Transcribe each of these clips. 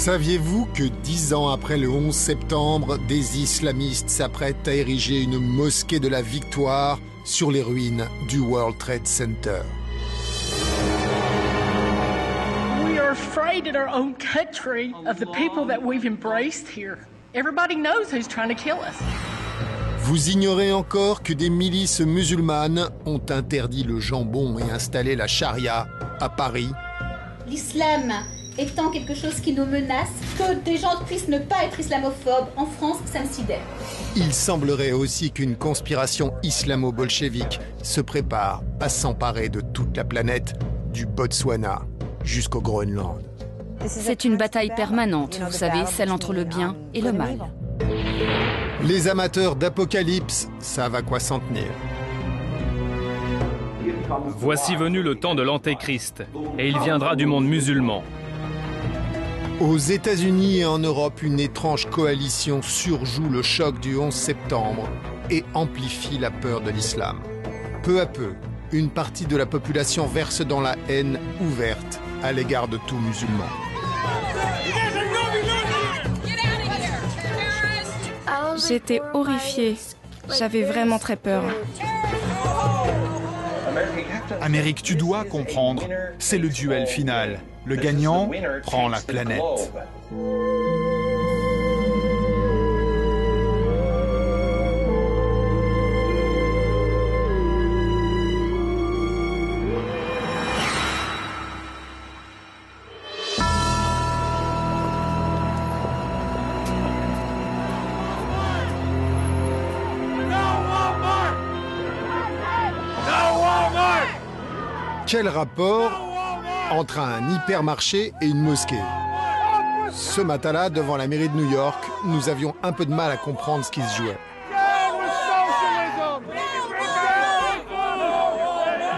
Saviez-vous que 10 ans après le 11 septembre, des islamistes s'apprêtent à ériger une mosquée de la victoire sur les ruines du World Trade Center? We are afraid in our own country of the people that we've embraced here. Everybody knows who's trying to kill us. Vous ignorez encore que des milices musulmanes ont interdit le jambon et installé la charia à Paris? L'islam étant quelque chose qui nous menace, que des gens puissent ne pas être islamophobes, en France, ça me sidère. Il semblerait aussi qu'une conspiration islamo-bolchevique se prépare à s'emparer de toute la planète, du Botswana jusqu'au Groenland. C'est une bataille permanente, vous savez, celle entre le bien et le mal. Les amateurs d'apocalypse savent à quoi s'en tenir. Voici venu le temps de l'Antéchrist, et il viendra du monde musulman. Aux États-Unis et en Europe, une étrange coalition surjoue le choc du 11 septembre et amplifie la peur de l'islam. Peu à peu, une partie de la population verse dans la haine ouverte à l'égard de tout musulman. J'étais horrifiée. J'avais vraiment très peur. Amérique, tu dois comprendre, c'est le duel final. Le gagnant prend la planète. Quel rapport entre un hypermarché et une mosquée? Ce matin-là, devant la mairie de New York, nous avions un peu de mal à comprendre ce qui se jouait.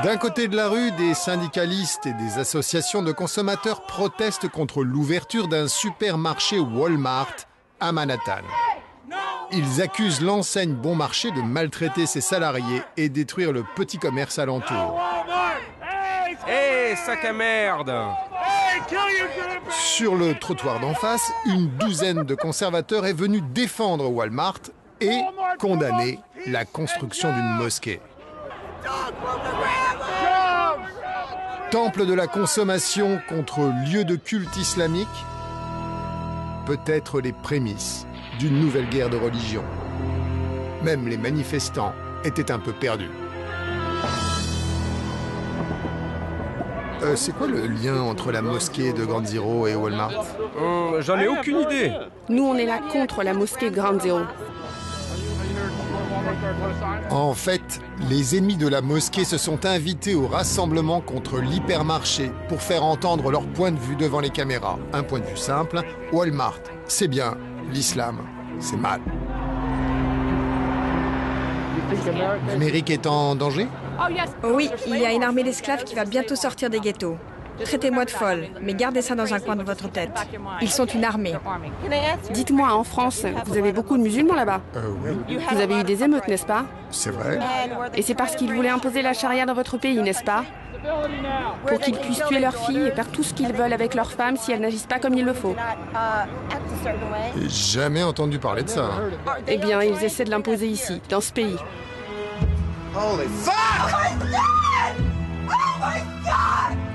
D'un côté de la rue, des syndicalistes et des associations de consommateurs protestent contre l'ouverture d'un supermarché Walmart à Manhattan. Ils accusent l'enseigne Bon Marché de maltraiter ses salariés et détruire le petit commerce alentour. Hé, sac à merde! Sur le trottoir d'en face, une douzaine de conservateurs est venue défendre Walmart et condamner la construction d'une mosquée. Temple de la consommation contre lieu de culte islamique, peut-être les prémices d'une nouvelle guerre de religion. Même les manifestants étaient un peu perdus. C'est quoi le lien entre la mosquée de Ground Zero et Walmart? J'en ai aucune idée. Nous, on est là contre la mosquée Ground Zero. En fait, les ennemis de la mosquée se sont invités au rassemblement contre l'hypermarché pour faire entendre leur point de vue devant les caméras. Un point de vue simple, Walmart, c'est bien, l'islam, c'est mal. L'Amérique est en danger? Oui, il y a une armée d'esclaves qui va bientôt sortir des ghettos. Traitez-moi de folle, mais gardez ça dans un coin de votre tête. Ils sont une armée. Dites-moi, en France, vous avez beaucoup de musulmans là-bas? Oui. Vous avez eu des émeutes, n'est-ce pas? C'est vrai. Et c'est parce qu'ils voulaient imposer la charia dans votre pays, n'est-ce pas? Pour qu'ils puissent tuer leurs filles et faire tout ce qu'ils veulent avec leurs femmes si elles n'agissent pas comme il le faut. J'ai jamais entendu parler de ça. Eh bien, ils essaient de l'imposer ici, dans ce pays.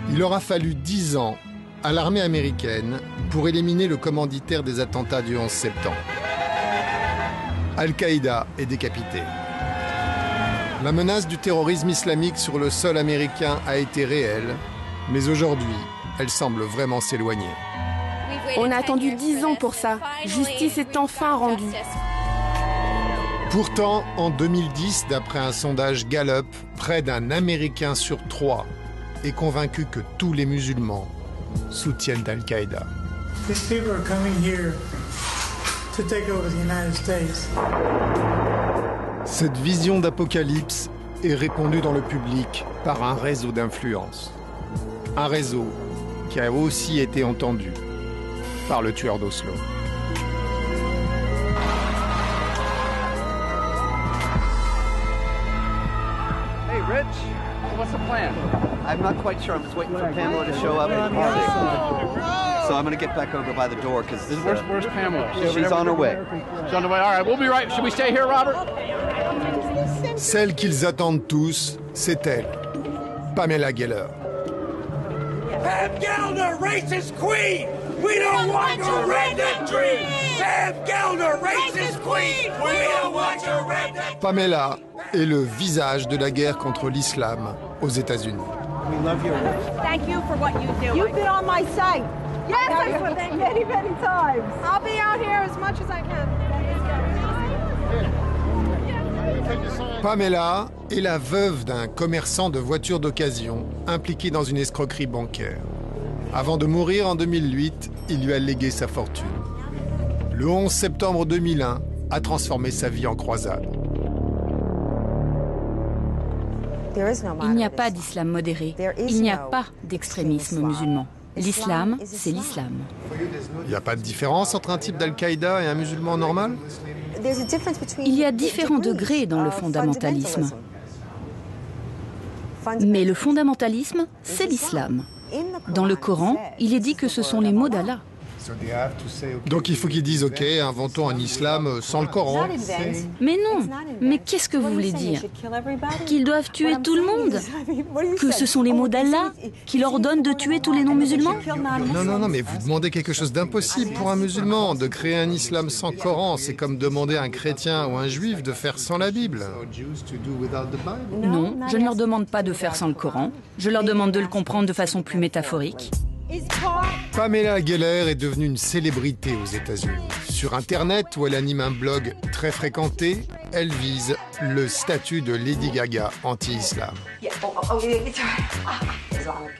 Il aura fallu 10 ans à l'armée américaine pour éliminer le commanditaire des attentats du 11 septembre. Al-Qaïda est décapité. La menace du terrorisme islamique sur le sol américain a été réelle, mais aujourd'hui, elle semble vraiment s'éloigner. On a attendu 10 ans pour ça. Justice est enfin rendue. Pourtant, en 2010, d'après un sondage Gallup, près d'un Américain sur 3 est convaincu que tous les musulmans soutiennent Al-Qaïda. Cette vision d'apocalypse est répandue dans le public par un réseau d'influence. Un réseau qui a aussi été entendu par le tueur d'Oslo. Hey, Rich, what's the plan? I'm not quite sure. I'm just waiting for Pamela to show up at the party. so I'm going to get back over by the door because where's Pamela? She's on her way. She's on her way. All right, we'll be right. Should we stay here, Robert? Celle qu'ils attendent tous, c'est elle, Pamela Geller. Pam Gallner, racist queen! We don't want your redneck dream! Pam Gallner, racist queen! We don't want your redneck... Pamela est le visage de la guerre contre l'islam aux États-Unis. We love your work. Thank you for what you do. You've been on my site. Yes, I've been many, many times. I'll be out here as much as I can. Pamela est la veuve d'un commerçant de voitures d'occasion impliqué dans une escroquerie bancaire. Avant de mourir en 2008, il lui a légué sa fortune. Le 11 septembre 2001 a transformé sa vie en croisade. Il n'y a pas d'islam modéré. Il n'y a pas d'extrémisme musulman. L'islam, c'est l'islam. Il n'y a pas de différence entre un type d'Al-Qaïda et un musulman normal ? Il y a différents degrés dans le fondamentalisme. Mais le fondamentalisme, c'est l'islam. Dans le Coran, il est dit que ce sont les mots d'Allah. Donc il faut qu'ils disent « Ok, inventons un islam sans le Coran ». Mais non. Mais qu'est-ce que vous voulez dire? Qu'ils doivent tuer tout le monde? Que ce sont les mots d'Allah qui leur donnent de tuer tous les non-musulmans? Non, mais vous demandez quelque chose d'impossible pour un musulman. De créer un islam sans Coran, c'est comme demander à un chrétien ou un juif de faire sans la Bible. Non, je ne leur demande pas de faire sans le Coran. Je leur demande de le comprendre de façon plus métaphorique. Pamela Geller est devenue une célébrité aux États-Unis. Sur Internet, où elle anime un blog très fréquenté, elle vise le statut de Lady Gaga anti-islam.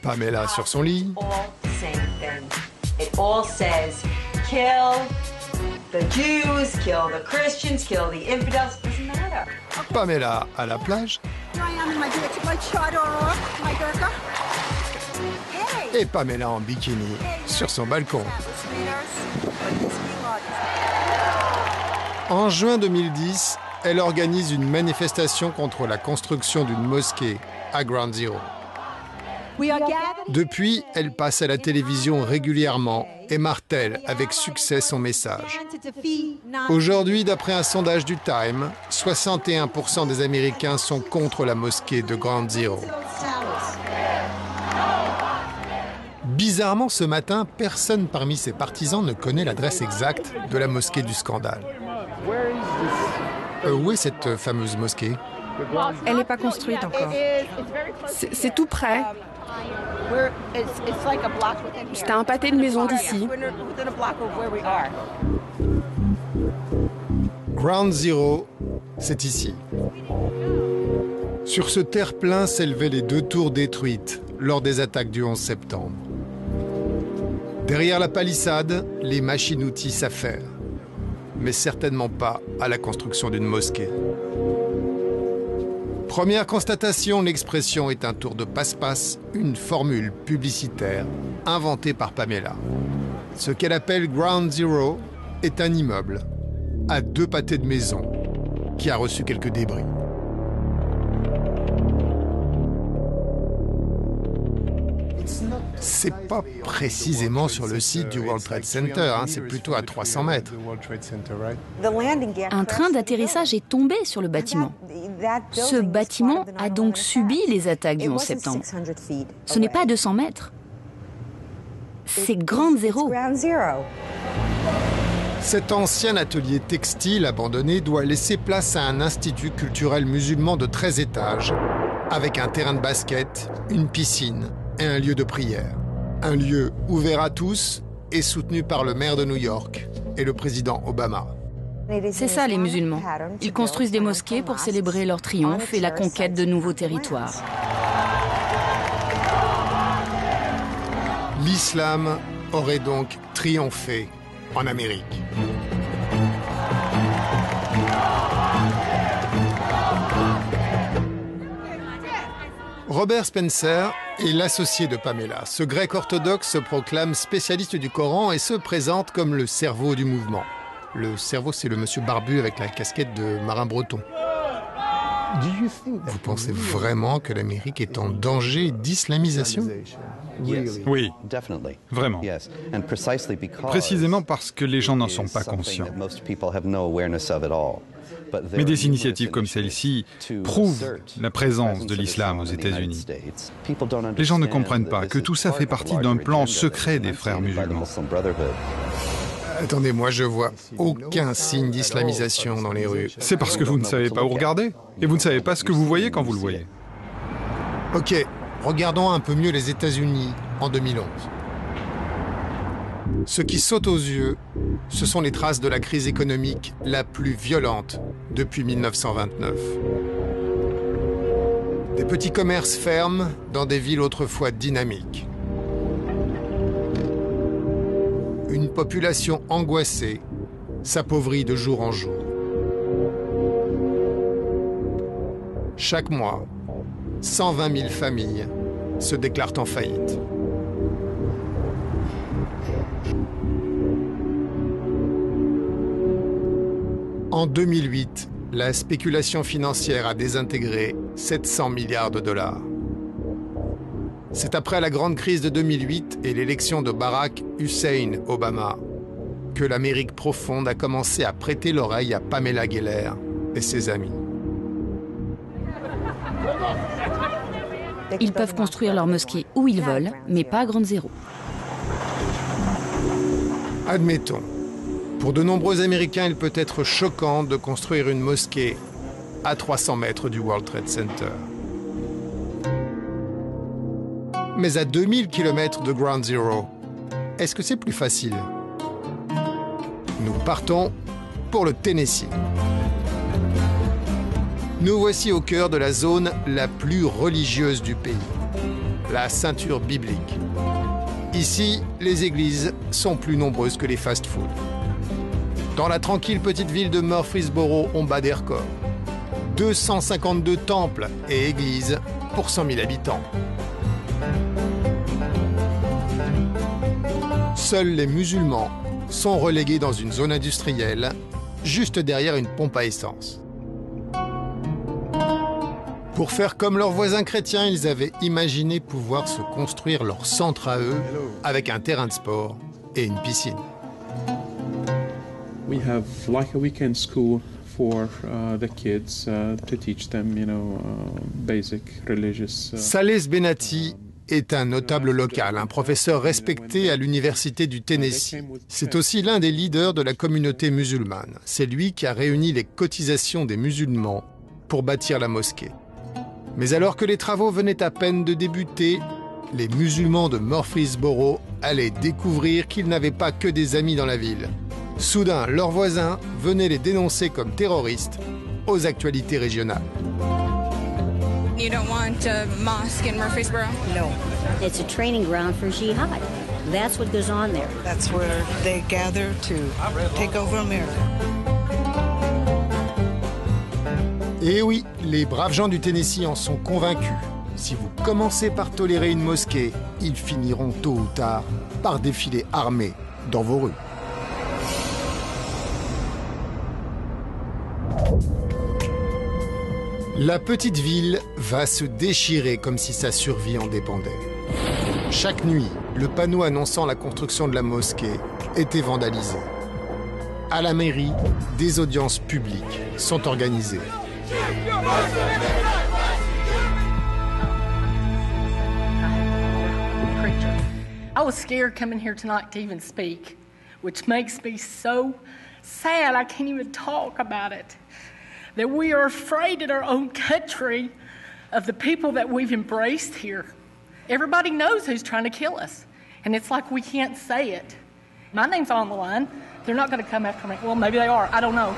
Pamela sur son lit. Pamela à la plage. Et Pamela en bikini sur son balcon. En juin 2010, elle organise une manifestation contre la construction d'une mosquée à Ground Zero. Depuis, elle passe à la télévision régulièrement et martèle avec succès son message. Aujourd'hui, d'après un sondage du Time, 61% des Américains sont contre la mosquée de Ground Zero. Bizarrement, ce matin, personne parmi ses partisans ne connaît l'adresse exacte de la mosquée du scandale. Où est cette fameuse mosquée? Elle n'est pas construite encore. C'est tout près. C'est à un pâté de maison d'ici. Ground Zero, c'est ici. Sur ce terre-plein s'élevaient les 2 tours détruites lors des attaques du 11 septembre. Derrière la palissade, les machines-outils s'affairent, mais certainement pas à la construction d'une mosquée. Première constatation, l'expression est un tour de passe-passe, une formule publicitaire inventée par Pamela. Ce qu'elle appelle Ground Zero est un immeuble à 2 pâtés de maison qui a reçu quelques débris. C'est pas précisément sur le site du World Trade Center, c'est plutôt à 300 mètres. Un train d'atterrissage est tombé sur le bâtiment. Ce bâtiment a donc subi les attaques du 11 septembre. Ce n'est pas à 200 mètres. C'est Ground Zero. Cet ancien atelier textile abandonné doit laisser place à un institut culturel musulman de 13 étages, avec un terrain de basket, une piscine et un lieu de prière. Un lieu ouvert à tous et soutenu par le maire de New York et le président Obama. C'est ça les musulmans. Ils construisent des mosquées pour célébrer leur triomphe et la conquête de nouveaux territoires. L'islam aurait donc triomphé en Amérique. Robert Spencer est l'associé de Pamela. Ce grec orthodoxe se proclame spécialiste du Coran et se présente comme le cerveau du mouvement. Le cerveau, c'est le monsieur barbu avec la casquette de marin breton. Vous pensez vraiment que l'Amérique est en danger d'islamisation? Oui, vraiment. Précisément parce que les gens n'en sont pas conscients. Mais des initiatives comme celle-ci prouvent la présence de l'islam aux États-Unis. Les gens ne comprennent pas que tout ça fait partie d'un plan secret des frères musulmans. Attendez, moi je vois aucun signe d'islamisation dans les rues. C'est parce que vous ne savez pas où regarder. Et vous ne savez pas ce que vous voyez quand vous le voyez. Ok, regardons un peu mieux les États-Unis en 2011. Ce qui saute aux yeux, ce sont les traces de la crise économique la plus violente depuis 1929. Des petits commerces ferment dans des villes autrefois dynamiques. Une population angoissée s'appauvrit de jour en jour. Chaque mois, 120 000 familles se déclarent en faillite. En 2008, la spéculation financière a désintégré 700 milliards de dollars. C'est après la grande crise de 2008 et l'élection de Barack Hussein Obama que l'Amérique profonde a commencé à prêter l'oreille à Pamela Geller et ses amis. Ils peuvent construire leur mosquée où ils veulent, mais pas à Grande Zéro. Admettons, pour de nombreux Américains, il peut être choquant de construire une mosquée à 300 mètres du World Trade Center. Mais à 2000 km de Ground Zero, est-ce que c'est plus facile? Nous partons pour le Tennessee. Nous voici au cœur de la zone la plus religieuse du pays, la ceinture biblique. Ici, les églises sont plus nombreuses que les fast-foods. Dans la tranquille petite ville de Murfreesboro, on bat des records. 252 temples et églises pour 100 000 habitants. Seuls les musulmans sont relégués dans une zone industrielle, juste derrière une pompe à essence. Pour faire comme leurs voisins chrétiens, ils avaient imaginé pouvoir se construire leur centre à eux avec un terrain de sport et une piscine. We have like a weekend school for the kids to teach them, basic religious. Saleh Benati est un notable local, un professeur respecté à l'université du Tennessee. C'est aussi l'un des leaders de la communauté musulmane. C'est lui qui a réuni les cotisations des musulmans pour bâtir la mosquée. Mais alors que les travaux venaient à peine de débuter, les musulmans de Murfreesboro allaient découvrir qu'ils n'avaient pas que des amis dans la ville. Soudain, leurs voisins venaient les dénoncer comme terroristes aux actualités régionales. You don't want a mosque in Murfreesboro? No. It's a training ground for jihad. That's what goes on there. That's where they gather to take over America. Et oui, les braves gens du Tennessee en sont convaincus. Si vous commencez par tolérer une mosquée, ils finiront tôt ou tard par défiler armés dans vos rues. La petite ville va se déchirer comme si sa survie en dépendait. Chaque nuit, le panneau annonçant la construction de la mosquée était vandalisé. À la mairie, des audiences publiques sont organisées. I was scared coming here tonight to even speak, which makes me so sad I can't even talk about it. That we are afraid in our own country of the people that we've embraced here. Everybody knows who's trying to kill us, and it's like we can't say it. My name's on the line. They're not going to come after me. Well, maybe they are. I don't know.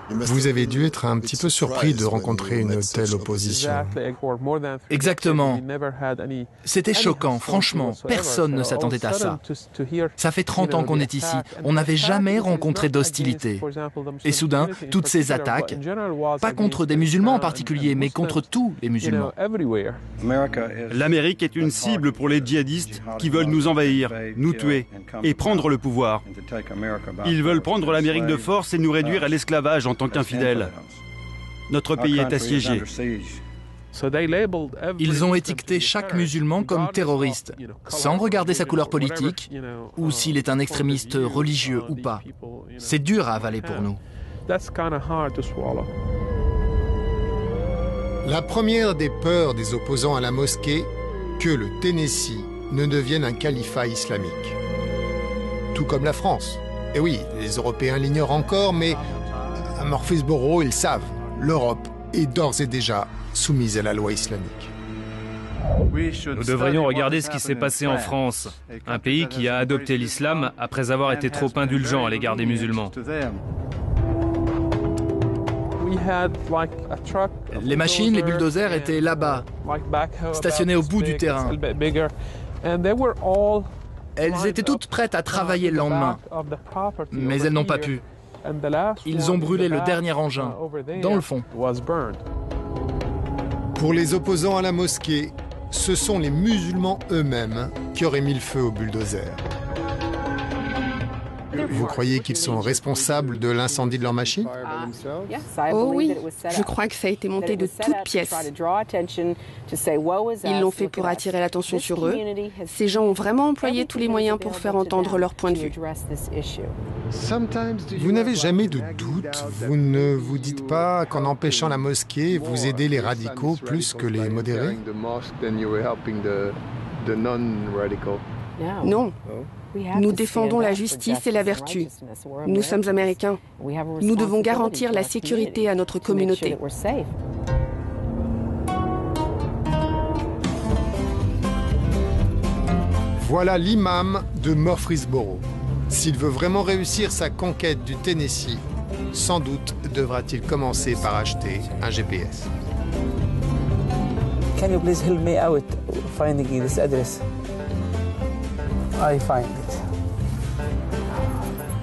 Vous avez dû être un petit peu surpris de rencontrer une telle opposition. Exactement. C'était choquant, franchement. Personne ne s'attendait à ça. Ça fait 30 ans qu'on est ici. On n'avait jamais rencontré d'hostilité. Et soudain, toutes ces attaques, pas contre des musulmans en particulier, mais contre tous les musulmans. L'Amérique est une cible pour les djihadistes qui veulent nous envahir, nous tuer et prendre le pouvoir. Ils veulent prendre l'Amérique de force et nous réduire à l'esclavage en tant qu'infidèles. Notre pays est assiégé. Ils ont étiqueté chaque musulman comme terroriste, sans regarder sa couleur politique ou s'il est un extrémiste religieux ou pas. C'est dur à avaler pour nous. La première des peurs des opposants à la mosquée, que le Tennessee ne devienne un califat islamique. Tout comme la France. Et oui, les Européens l'ignorent encore, mais à Murfreesboro, ils savent. L'Europe est d'ores et déjà soumise à la loi islamique. Nous devrions regarder ce qui s'est passé en France, un pays qui a adopté l'islam après avoir été trop indulgent à l'égard des musulmans. Les machines, les bulldozers étaient là-bas, stationnés au bout du terrain. Elles étaient toutes prêtes à travailler le lendemain, mais elles n'ont pas pu. Ils ont brûlé le dernier engin, dans le fond. Pour les opposants à la mosquée, ce sont les musulmans eux-mêmes qui auraient mis le feu au bulldozer. Vous croyez qu'ils sont responsables de l'incendie de leur machine? Oh oui, je crois que ça a été monté de toutes pièces. Ils l'ont fait pour attirer l'attention sur eux. Ces gens ont vraiment employé tous les moyens pour faire entendre leur point de vue. Vous n'avez jamais de doute? Vous ne vous dites pas qu'en empêchant la mosquée, vous aidez les radicaux plus que les modérés? Non. Nous défendons la justice et la vertu. Nous sommes Américains. Nous devons garantir la sécurité à notre communauté. Voilà l'imam de Murfreesboro. S'il veut vraiment réussir sa conquête du Tennessee, sans doute devra-t-il commencer par acheter un GPS. Can you please help me out finding this address? I find it.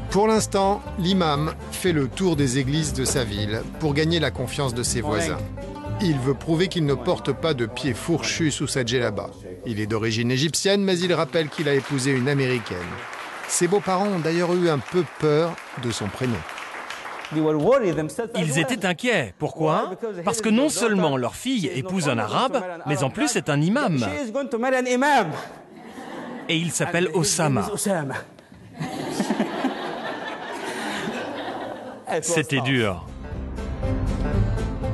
Pour l'instant, l'imam fait le tour des églises de sa ville pour gagner la confiance de ses voisins. Il veut prouver qu'il ne porte pas de pieds fourchus sous sa djellaba. Il est d'origine égyptienne, mais il rappelle qu'il a épousé une américaine. Ses beaux-parents ont d'ailleurs eu un peu peur de son prénom. Ils étaient inquiets. Pourquoi? Parce que non seulement leur fille épouse un arabe, mais en plus c'est un imam. Et il s'appelle Osama. C'était dur.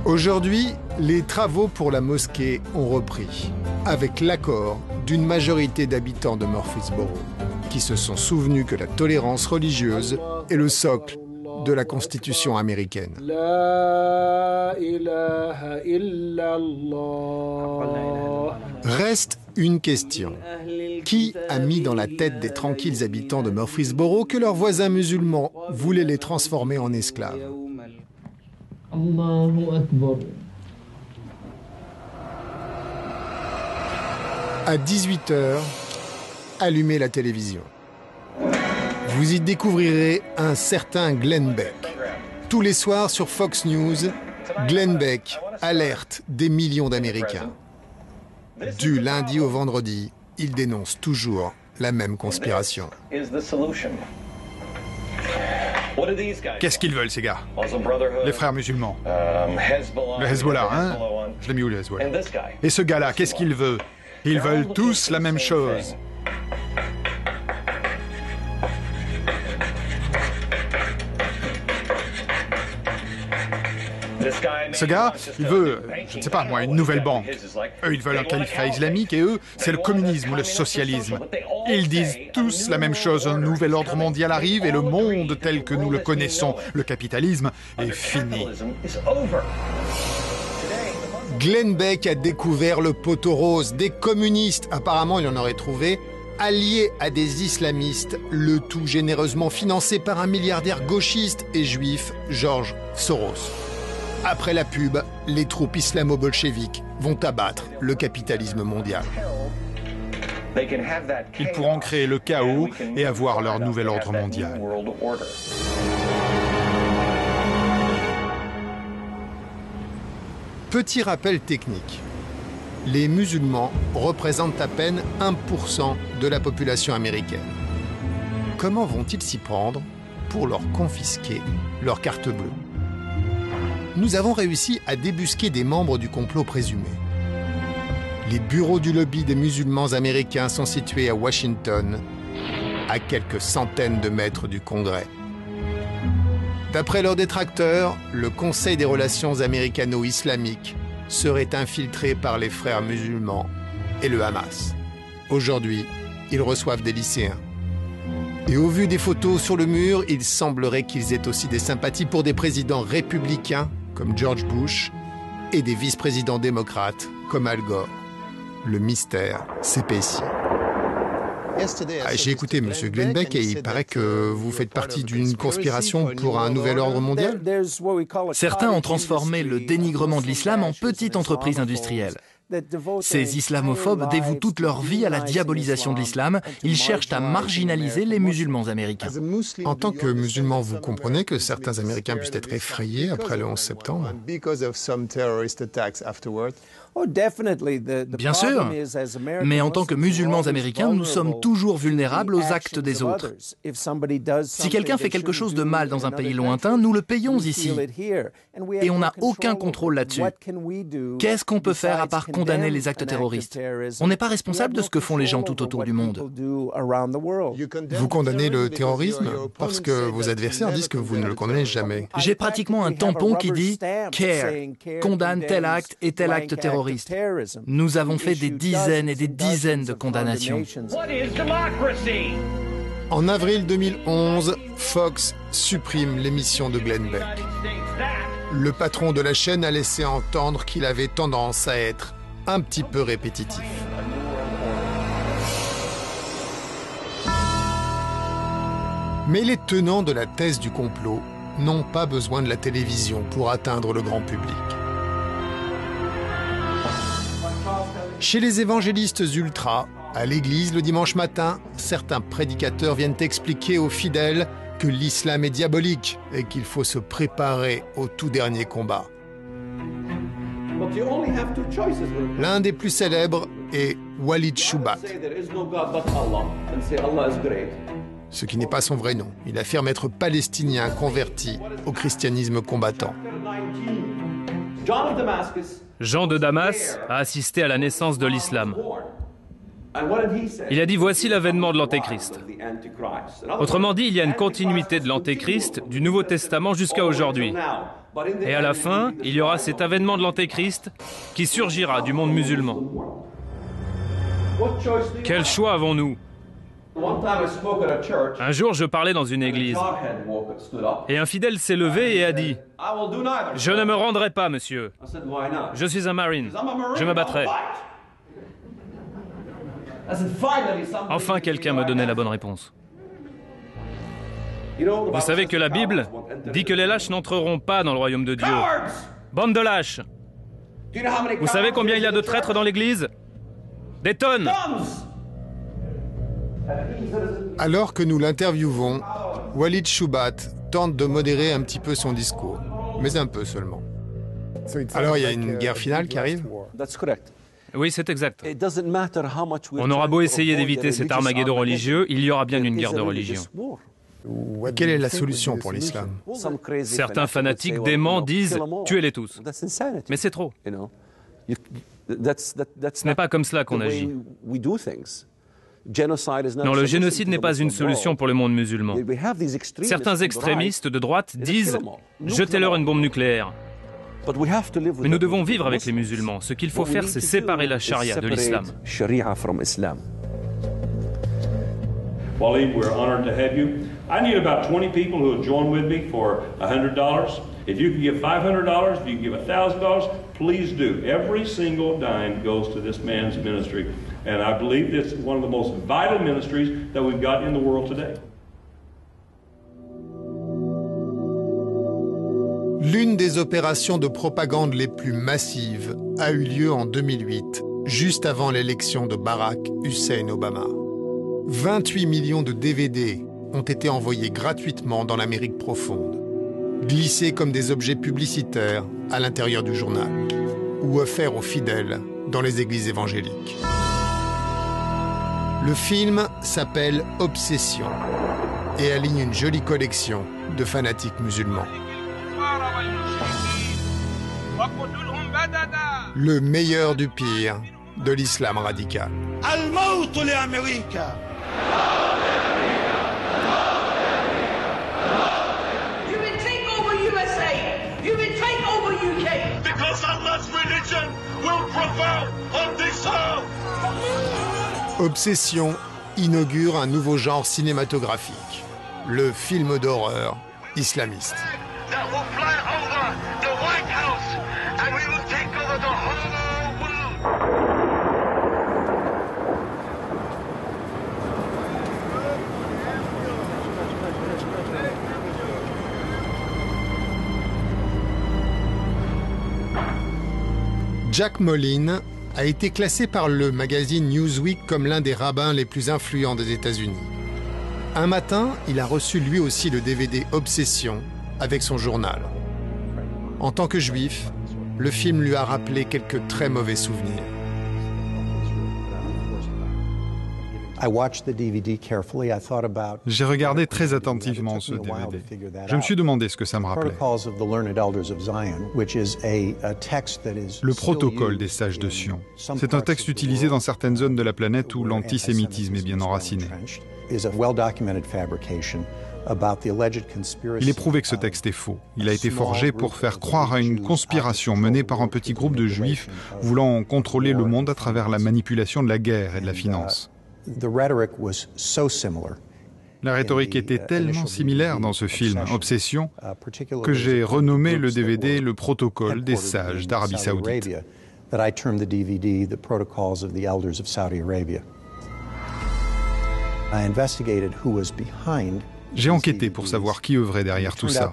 Aujourd'hui, les travaux pour la mosquée ont repris, avec l'accord d'une majorité d'habitants de Murfreesboro, qui se sont souvenus que la tolérance religieuse est le socle de la Constitution américaine. Reste une question. Qui a mis dans la tête des tranquilles habitants de Murfreesboro que leurs voisins musulmans voulaient les transformer en esclaves? À 18h, allumez la télévision. Vous y découvrirez un certain Glenn Beck. Tous les soirs sur Fox News, Glenn Beck alerte des millions d'Américains. Du lundi au vendredi, il dénonce toujours la même conspiration. Qu'est-ce qu'ils veulent, ces gars? Les frères musulmans. Le Hezbollah, hein? Je l'ai mis où, le Hezbollah? Et ce gars-là, qu'est-ce qu'il veut? Ils veulent tous la même chose. Ce gars, il veut, je ne sais pas moi, une nouvelle banque. Eux, ils veulent un califat islamique et eux, c'est le communisme ou le socialisme. Ils disent tous la même chose. Un nouvel ordre mondial arrive et le monde tel que nous le connaissons, le capitalisme, est fini. Glenn Beck a découvert le poteau rose. Des communistes, apparemment il en aurait trouvé, alliés à des islamistes, le tout généreusement financé par un milliardaire gauchiste et juif, George Soros. Après la pub, les troupes islamo-bolcheviques vont abattre le capitalisme mondial. Ils pourront créer le chaos et avoir leur nouvel ordre mondial. Petit rappel technique. Les musulmans représentent à peine 1% de la population américaine. Comment vont-ils s'y prendre pour leur confisquer leur carte bleue? nous avons réussi à débusquer des membres du complot présumé. Les bureaux du lobby des musulmans américains sont situés à Washington, à quelques centaines de mètres du Congrès. D'après leurs détracteurs, le Conseil des relations américano-islamiques serait infiltré par les frères musulmans et le Hamas. Aujourd'hui, ils reçoivent des lycéens. Et au vu des photos sur le mur, il semblerait qu'ils aient aussi des sympathies pour des présidents républicains comme George Bush et des vice-présidents démocrates comme Al Gore. Le mystère s'épaissit. J'ai écouté M. Glenn Beck et il paraît que vous faites partie d'une conspiration pour un nouvel ordre mondial. Certains ont transformé le dénigrement de l'islam en petite entreprise industrielle. Ces islamophobes dévouent toute leur vie à la diabolisation de l'islam. Ils cherchent à marginaliser les musulmans américains. En tant que musulman, vous comprenez que certains Américains puissent être effrayés après le 11 septembre? Bien sûr, mais en tant que musulmans américains, nous sommes toujours vulnérables aux actes des autres. Si quelqu'un fait quelque chose de mal dans un pays lointain, nous le payons ici. Et on n'a aucun contrôle là-dessus. Qu'est-ce qu'on peut faire à part condamner les actes terroristes? On n'est pas responsable de ce que font les gens tout autour du monde. Vous condamnez le terrorisme parce que vos adversaires disent que vous ne le condamnez jamais. J'ai pratiquement un tampon qui dit « Care », condamne tel acte et tel acte terroriste. Nous avons fait des dizaines et des dizaines de condamnations. En avril 2011, Fox supprime l'émission de Glenn Beck. Le patron de la chaîne a laissé entendre qu'il avait tendance à être un petit peu répétitif. Mais les tenants de la thèse du complot n'ont pas besoin de la télévision pour atteindre le grand public. Chez les évangélistes ultras, à l'église le dimanche matin, certains prédicateurs viennent expliquer aux fidèles que l'islam est diabolique et qu'il faut se préparer au tout dernier combat. L'un des plus célèbres est Walid Shoebat. Ce qui n'est pas son vrai nom. Il affirme être palestinien converti au christianisme combattant. Jean de Damas a assisté à la naissance de l'islam. Il a dit « Voici l'avènement de l'Antéchrist ». Autrement dit, il y a une continuité de l'Antéchrist du Nouveau Testament jusqu'à aujourd'hui. Et à la fin, il y aura cet avènement de l'Antéchrist qui surgira du monde musulman. Quel choix avons-nous ? Un jour, je parlais dans une église et un fidèle s'est levé et a dit « Je ne me rendrai pas, monsieur. Je suis un Marine. Je me battrai. » Enfin, quelqu'un me donnait la bonne réponse. Vous savez que la Bible dit que les lâches n'entreront pas dans le royaume de Dieu. Bande de lâches. Vous savez combien il y a de traîtres dans l'église? Des tonnes. Alors que nous l'interviewons, Walid Shoebat tente de modérer un petit peu son discours, mais un peu seulement. Alors il y a une guerre finale qui arrive? Oui, c'est exact. On aura beau essayer d'éviter cet Armageddon religieux, il y aura bien une guerre de religion. Quelle est la solution pour l'islam? Certains fanatiques déments disent « tuez-les tous ». Mais c'est trop. Ce n'est pas comme cela qu'on agit. Non, le génocide n'est pas une solution pour le monde musulman. Certains extrémistes de droite disent « jetez-leur une bombe nucléaire ». Mais nous devons vivre avec les musulmans. Ce qu'il faut faire, c'est séparer la charia de l'islam. Waleed, we're honored to have you. I need about 20 people who will join with me for $100. If you can give $500, if you can give $1,000, please do. Every single dime goes to this man's ministry. And I believe it's one of the most vital ministries that we've got in the world today. L'une des opérations de propagande les plus massives a eu lieu en 2008, juste avant l'élection de Barack Hussein Obama. 28 millions de DVD ont été envoyés gratuitement dans l'Amérique profonde, glissés comme des objets publicitaires à l'intérieur du journal, ou offerts aux fidèles dans les églises évangéliques. Le film s'appelle Obsession et aligne une jolie collection de fanatiques musulmans. Le meilleur du pire de l'islam radical. Obsession inaugure un nouveau genre cinématographique, le film d'horreur islamiste. Jack Moline a été classé par le magazine Newsweek comme l'un des rabbins les plus influents des États-Unis. Un matin, il a reçu lui aussi le DVD Obsession avec son journal. En tant que juif, le film lui a rappelé quelques très mauvais souvenirs. J'ai regardé très attentivement ce DVD. Je me suis demandé ce que ça me rappelait. Le protocole des sages de Sion. C'est un texte utilisé dans certaines zones de la planète où l'antisémitisme est bien enraciné. Il est prouvé que ce texte est faux. Il a été forgé pour faire croire à une conspiration menée par un petit groupe de juifs voulant contrôler le monde à travers la manipulation de la guerre et de la finance. La rhétorique était tellement similaire dans ce film, Obsession, que j'ai renommé le DVD le protocole des sages d'Arabie Saoudite. J'ai enquêté pour savoir qui œuvrait derrière tout ça.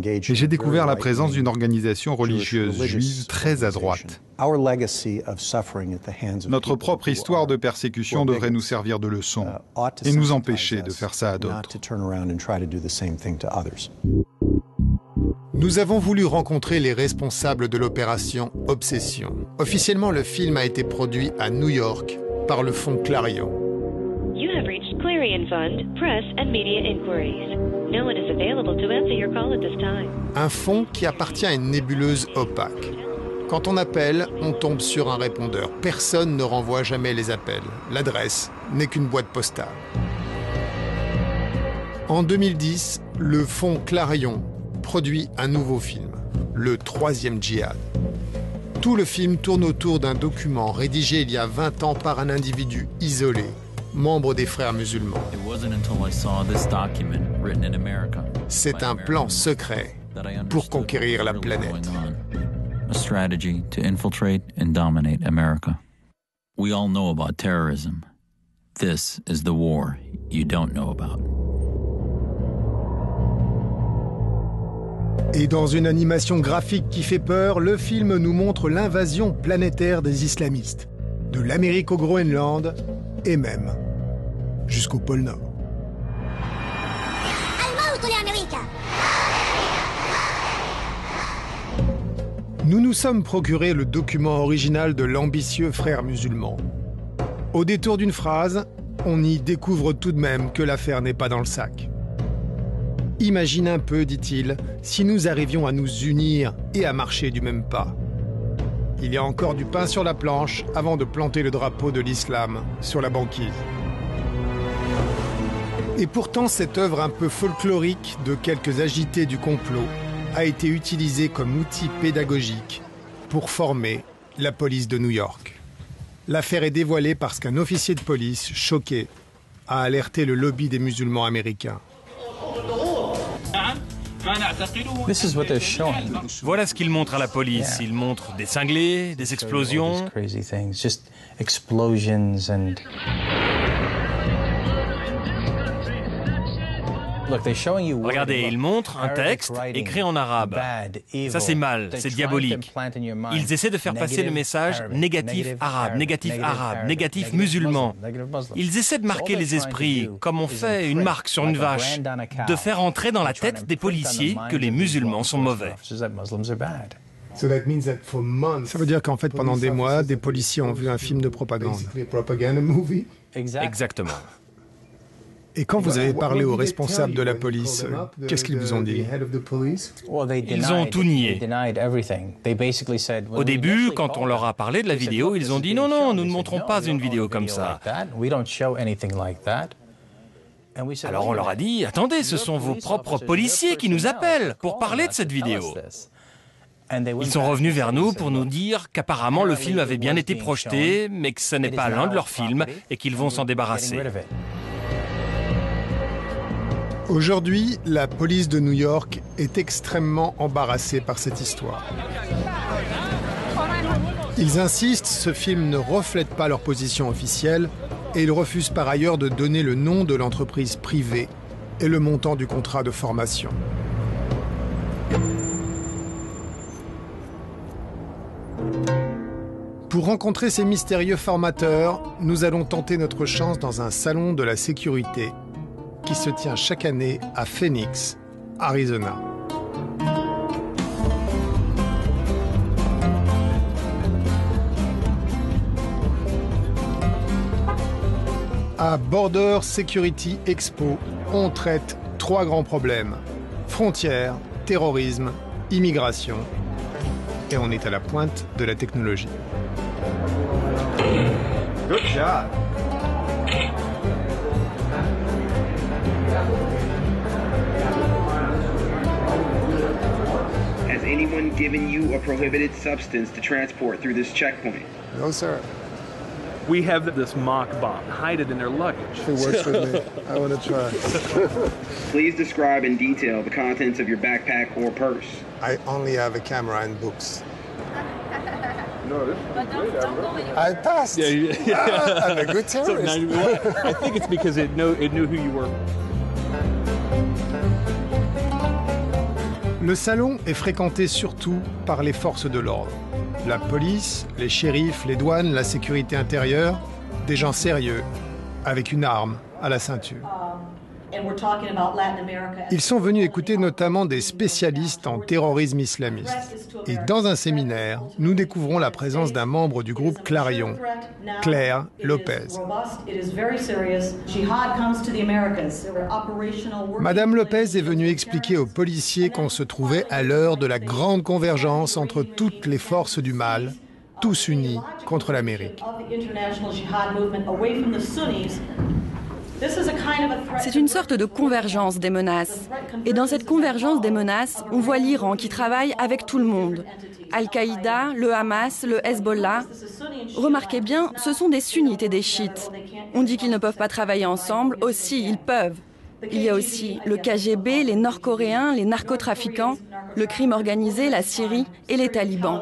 Et j'ai découvert la présence d'une organisation religieuse juive très à droite. Notre propre histoire de persécution devrait nous servir de leçon et nous empêcher de faire ça à d'autres. Nous avons voulu rencontrer les responsables de l'opération Obsession. Officiellement, le film a été produit à New York par le fonds Clarion. You have reached Clarion Fund, Press and Media Inquiries. No one is available to answer your call at this time. Un fonds qui appartient à une nébuleuse opaque. Quand on appelle, on tombe sur un répondeur. Personne ne renvoie jamais les appels. L'adresse n'est qu'une boîte postale. En 2010, le fonds Clarion produit un nouveau film, le troisième djihad. Tout le film tourne autour d'un document rédigé il y a 20 ans par un individu isolé, membre des Frères musulmans. C'est un plan secret pour conquérir la planète. A strategy to infiltrate and dominate America. We all know about terrorism. This is the war you don't know about. Et dans une animation graphique qui fait peur, le film nous montre l'invasion planétaire des islamistes, de l'Amérique au Groenland et même jusqu'au pôle Nord. Nous nous sommes procuré le document original de l'ambitieux Frères musulmans. Au détour d'une phrase, on y découvre tout de même que l'affaire n'est pas dans le sac. Imagine un peu, dit-il, si nous arrivions à nous unir et à marcher du même pas. Il y a encore du pain sur la planche avant de planter le drapeau de l'islam sur la banquise. Et pourtant, cette œuvre un peu folklorique de quelques agités du complot a été utilisée comme outil pédagogique pour former la police de New York. L'affaire est dévoilée parce qu'un officier de police, choqué, a alerté le lobby des musulmans américains. Voilà ce qu'ils montrent à la police. Ils montrent des cinglés, des explosions. Regardez, ils montrent un texte écrit en arabe. Ça c'est mal, c'est diabolique. Ils essaient de faire passer le message négatif arabe, négatif musulman. Ils essaient de marquer les esprits, comme on fait une marque sur une vache, de faire entrer dans la tête des policiers que les musulmans sont mauvais. Ça veut dire qu'en fait, pendant des mois, des policiers ont vu un film de propagande. Exactement. Et quand vous avez parlé aux responsables de la police, qu'est-ce qu'ils vous ont dit? Ils ont tout nié. Au début, quand on leur a parlé de la vidéo, ils ont dit non, non, nous ne montrons pas une vidéo comme ça. Alors on leur a dit, attendez, ce sont vos propres policiers qui nous appellent pour parler de cette vidéo. Ils sont revenus vers nous pour nous dire qu'apparemment le film avait bien été projeté, mais que ce n'est pas l'un de leurs films et qu'ils vont s'en débarrasser. Aujourd'hui, la police de New York est extrêmement embarrassée par cette histoire. Ils insistent, ce film ne reflète pas leur position officielle et ils refusent par ailleurs de donner le nom de l'entreprise privée et le montant du contrat de formation. Pour rencontrer ces mystérieux formateurs, nous allons tenter notre chance dans un salon de la sécurité qui se tient chaque année à Phoenix, Arizona. À Border Security Expo, on traite 3 grands problèmes: frontières, terrorisme, immigration. Et on est à la pointe de la technologie. Good shot. Has anyone given you a prohibited substance to transport through this checkpoint? No, sir. We have this mock bomb. Hide it in their luggage. It works with me. I want to try. Please describe in detail the contents of your backpack or purse. I only have a camera and books. No, this is great. I passed. Yeah. I'm a good terrorist. I think it's because it knew who you were. Le salon est fréquenté surtout par les forces de l'ordre. La police, les shérifs, les douanes, la sécurité intérieure, des gens sérieux, avec une arme à la ceinture. Ils sont venus écouter notamment des spécialistes en terrorisme islamiste. Et dans un séminaire, nous découvrons la présence d'un membre du groupe Clarion, Claire Lopez. Madame Lopez est venue expliquer aux policiers qu'on se trouvait à l'heure de la grande convergence entre toutes les forces du mal, tous unis contre l'Amérique. C'est une sorte de convergence des menaces. Et dans cette convergence des menaces, on voit l'Iran qui travaille avec tout le monde. Al-Qaïda, le Hamas, le Hezbollah. Remarquez bien, ce sont des sunnites et des chiites. On dit qu'ils ne peuvent pas travailler ensemble, aussi ils peuvent. Il y a aussi le KGB, les Nord-Coréens, les narcotrafiquants, le crime organisé, la Syrie et les talibans.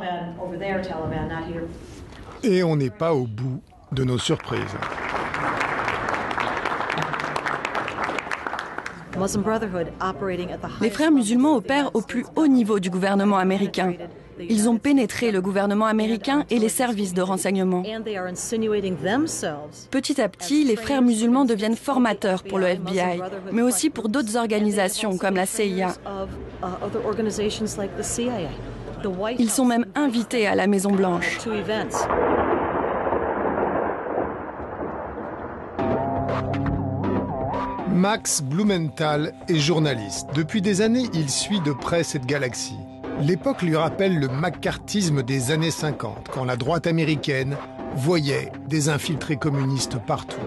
Et on n'est pas au bout de nos surprises. Les frères musulmans opèrent au plus haut niveau du gouvernement américain. Ils ont pénétré le gouvernement américain et les services de renseignement. Petit à petit, les frères musulmans deviennent formateurs pour le FBI, mais aussi pour d'autres organisations comme la CIA. Ils sont même invités à la Maison-Blanche. Max Blumenthal est journaliste. Depuis des années, il suit de près cette galaxie. L'époque lui rappelle le macartisme des années 50, quand la droite américaine voyait des infiltrés communistes partout.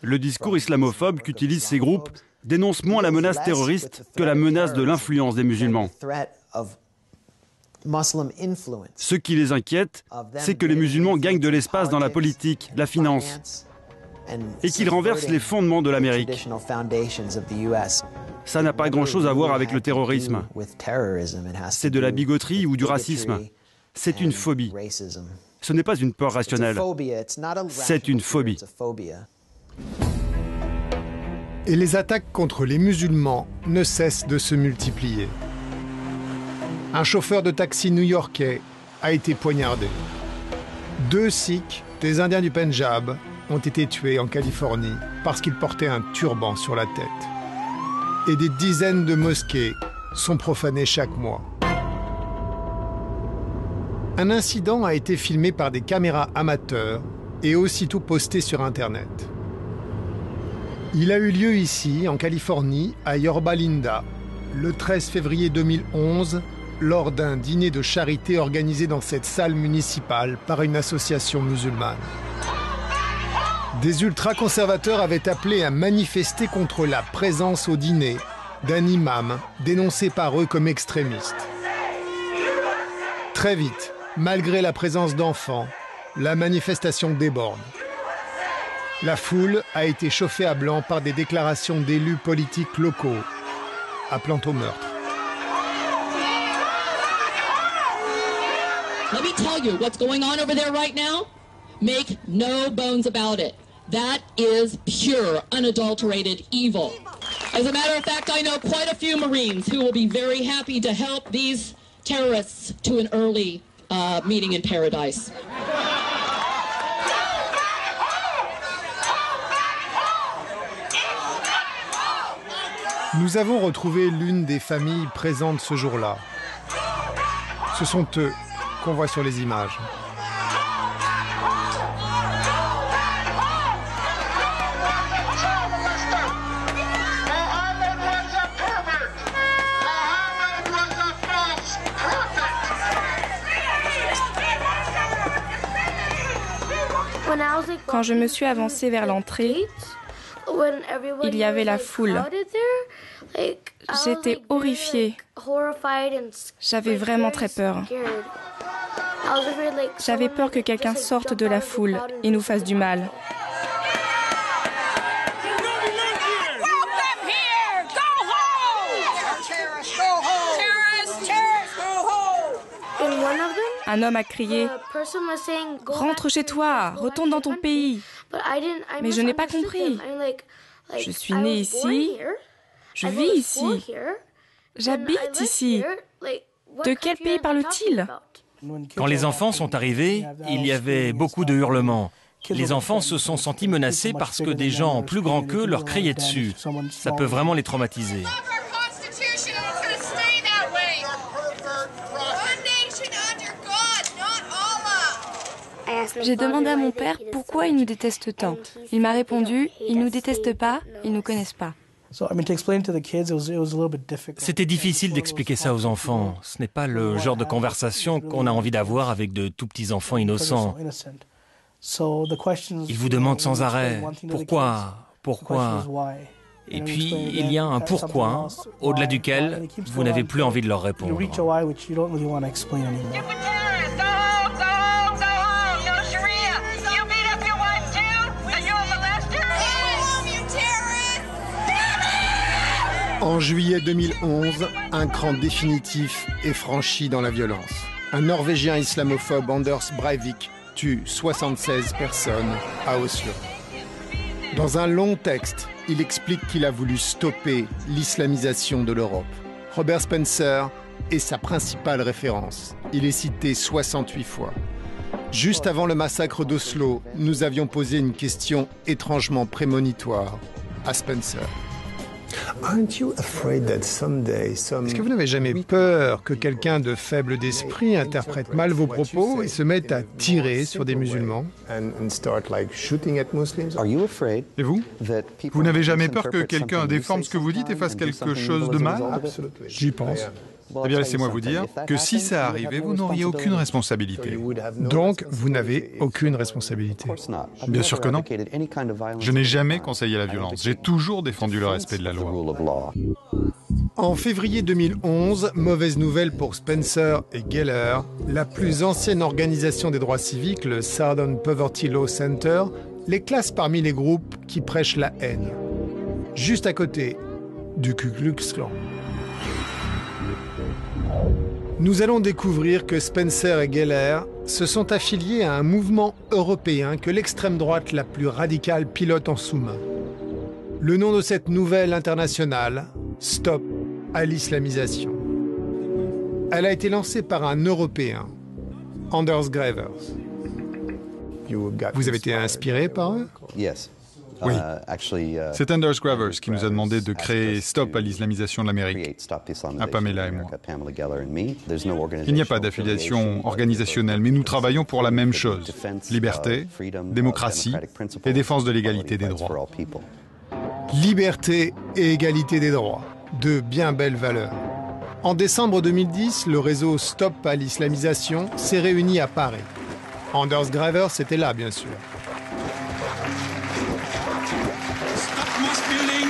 Le discours islamophobe qu'utilisent ces groupes dénonce moins la menace terroriste que la menace de l'influence des musulmans. Ce qui les inquiète, c'est que les musulmans gagnent de l'espace dans la politique, la finance, et qu'ils renversent les fondements de l'Amérique. Ça n'a pas grand-chose à voir avec le terrorisme. C'est de la bigoterie ou du racisme. C'est une phobie. Ce n'est pas une peur rationnelle. C'est une phobie. Et les attaques contre les musulmans ne cessent de se multiplier. Un chauffeur de taxi new-yorkais a été poignardé. 2 Sikhs, des Indiens du Pendjab, ont été tués en Californie parce qu'ils portaient un turban sur la tête. Et des dizaines de mosquées sont profanées chaque mois. Un incident a été filmé par des caméras amateurs et aussitôt posté sur Internet. Il a eu lieu ici, en Californie, à Yorba Linda, le 13 février 2011, lors d'un dîner de charité organisé dans cette salle municipale par une association musulmane. Des ultra-conservateurs avaient appelé à manifester contre la présence au dîner d'un imam dénoncé par eux comme extrémiste. Très vite, malgré la présence d'enfants, la manifestation déborde. La foule a été chauffée à blanc par des déclarations d'élus politiques locaux, appelant au meurtre. Let me tell you what's going on over there right now. Make no bones about it. That is pure, unadulterated evil. As a matter of fact, I know quite a few Marines who will be very happy to help these terrorists to an early meeting in paradise. Nous avons retrouvé l'une des familles présentes ce jour-là. Ce sont eux qu'on voit sur les images. Quand je me suis avancée vers l'entrée, il y avait la foule. J'étais horrifiée. J'avais vraiment très peur. J'avais peur que quelqu'un sorte de la foule et nous fasse du mal. Un homme a crié « Rentre chez toi, retourne dans ton pays !» Mais je n'ai pas compris. Je suis née ici, je vis ici, j'habite ici. De quel pays parle-t-il ? Quand les enfants sont arrivés, il y avait beaucoup de hurlements. Les enfants se sont sentis menacés parce que des gens plus grands qu'eux leur criaient dessus. Ça peut vraiment les traumatiser. J'ai demandé à mon père pourquoi il nous déteste tant. Il m'a répondu, ils ne nous détestent pas, ils ne nous connaissent pas. C'était difficile d'expliquer ça aux enfants. Ce n'est pas le genre de conversation qu'on a envie d'avoir avec de tout petits enfants innocents. Ils vous demandent sans arrêt « Pourquoi ? Pourquoi ?» Et puis, il y a un pourquoi, au-delà duquel vous n'avez plus envie de leur répondre. En juillet 2011, un cran définitif est franchi dans la violence. Un Norvégien islamophobe, Anders Breivik, tue 76 personnes à Oslo. Dans un long texte, il explique qu'il a voulu stopper l'islamisation de l'Europe. Robert Spencer est sa principale référence. Il est cité 68 fois. Juste avant le massacre d'Oslo, nous avions posé une question étrangement prémonitoire à Spencer. Est-ce que vous n'avez jamais peur que quelqu'un de faible d'esprit interprète mal vos propos et se mette à tirer sur des musulmans? Et vous? Vous n'avez jamais peur que quelqu'un déforme ce que vous dites et fasse quelque chose de mal? J'y pense. Eh bien, laissez-moi vous dire que si ça arrivait, vous n'auriez aucune responsabilité. Donc, vous n'avez aucune responsabilité? Bien sûr que non. Je n'ai jamais conseillé la violence. J'ai toujours défendu le respect de la loi. En février 2011, mauvaise nouvelle pour Spencer et Geller, la plus ancienne organisation des droits civiques, le Southern Poverty Law Center, les classe parmi les groupes qui prêchent la haine. Juste à côté du Ku Klux Klan. Nous allons découvrir que Spencer et Geller se sont affiliés à un mouvement européen que l'extrême droite la plus radicale pilote en sous-main. Le nom de cette nouvelle internationale, Stop à l'islamisation. Elle a été lancée par un Européen, Anders Gravers. Vous avez été inspiré par eux? Oui. C'est Anders Gravers qui nous a demandé de créer Stop à l'islamisation de l'Amérique, à Pamela et moi. Il n'y a pas d'affiliation organisationnelle, mais nous travaillons pour la même chose. Liberté, démocratie et défense de l'égalité des droits. Liberté et égalité des droits, de bien belles valeurs. En décembre 2010, le réseau Stop à l'islamisation s'est réuni à Paris. Anders Gravers était là, bien sûr. Stop mosque building,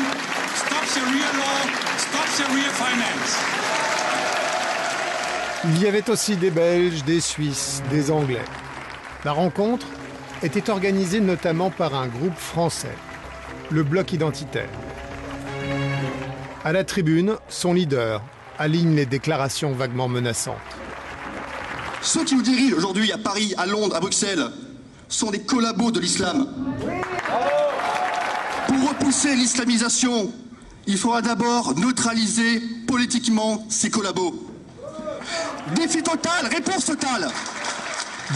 stop Sharia law, stop Sharia finance. Il y avait aussi des Belges, des Suisses, des Anglais. La rencontre était organisée notamment par un groupe français, le Bloc identitaire. À la tribune, son leader aligne les déclarations vaguement menaçantes. Ceux qui nous dirigent aujourd'hui à Paris, à Londres, à Bruxelles, sont des collabos de l'islam. Pour repousser l'islamisation, il faudra d'abord neutraliser politiquement ces collabos. Défi total, réponse totale.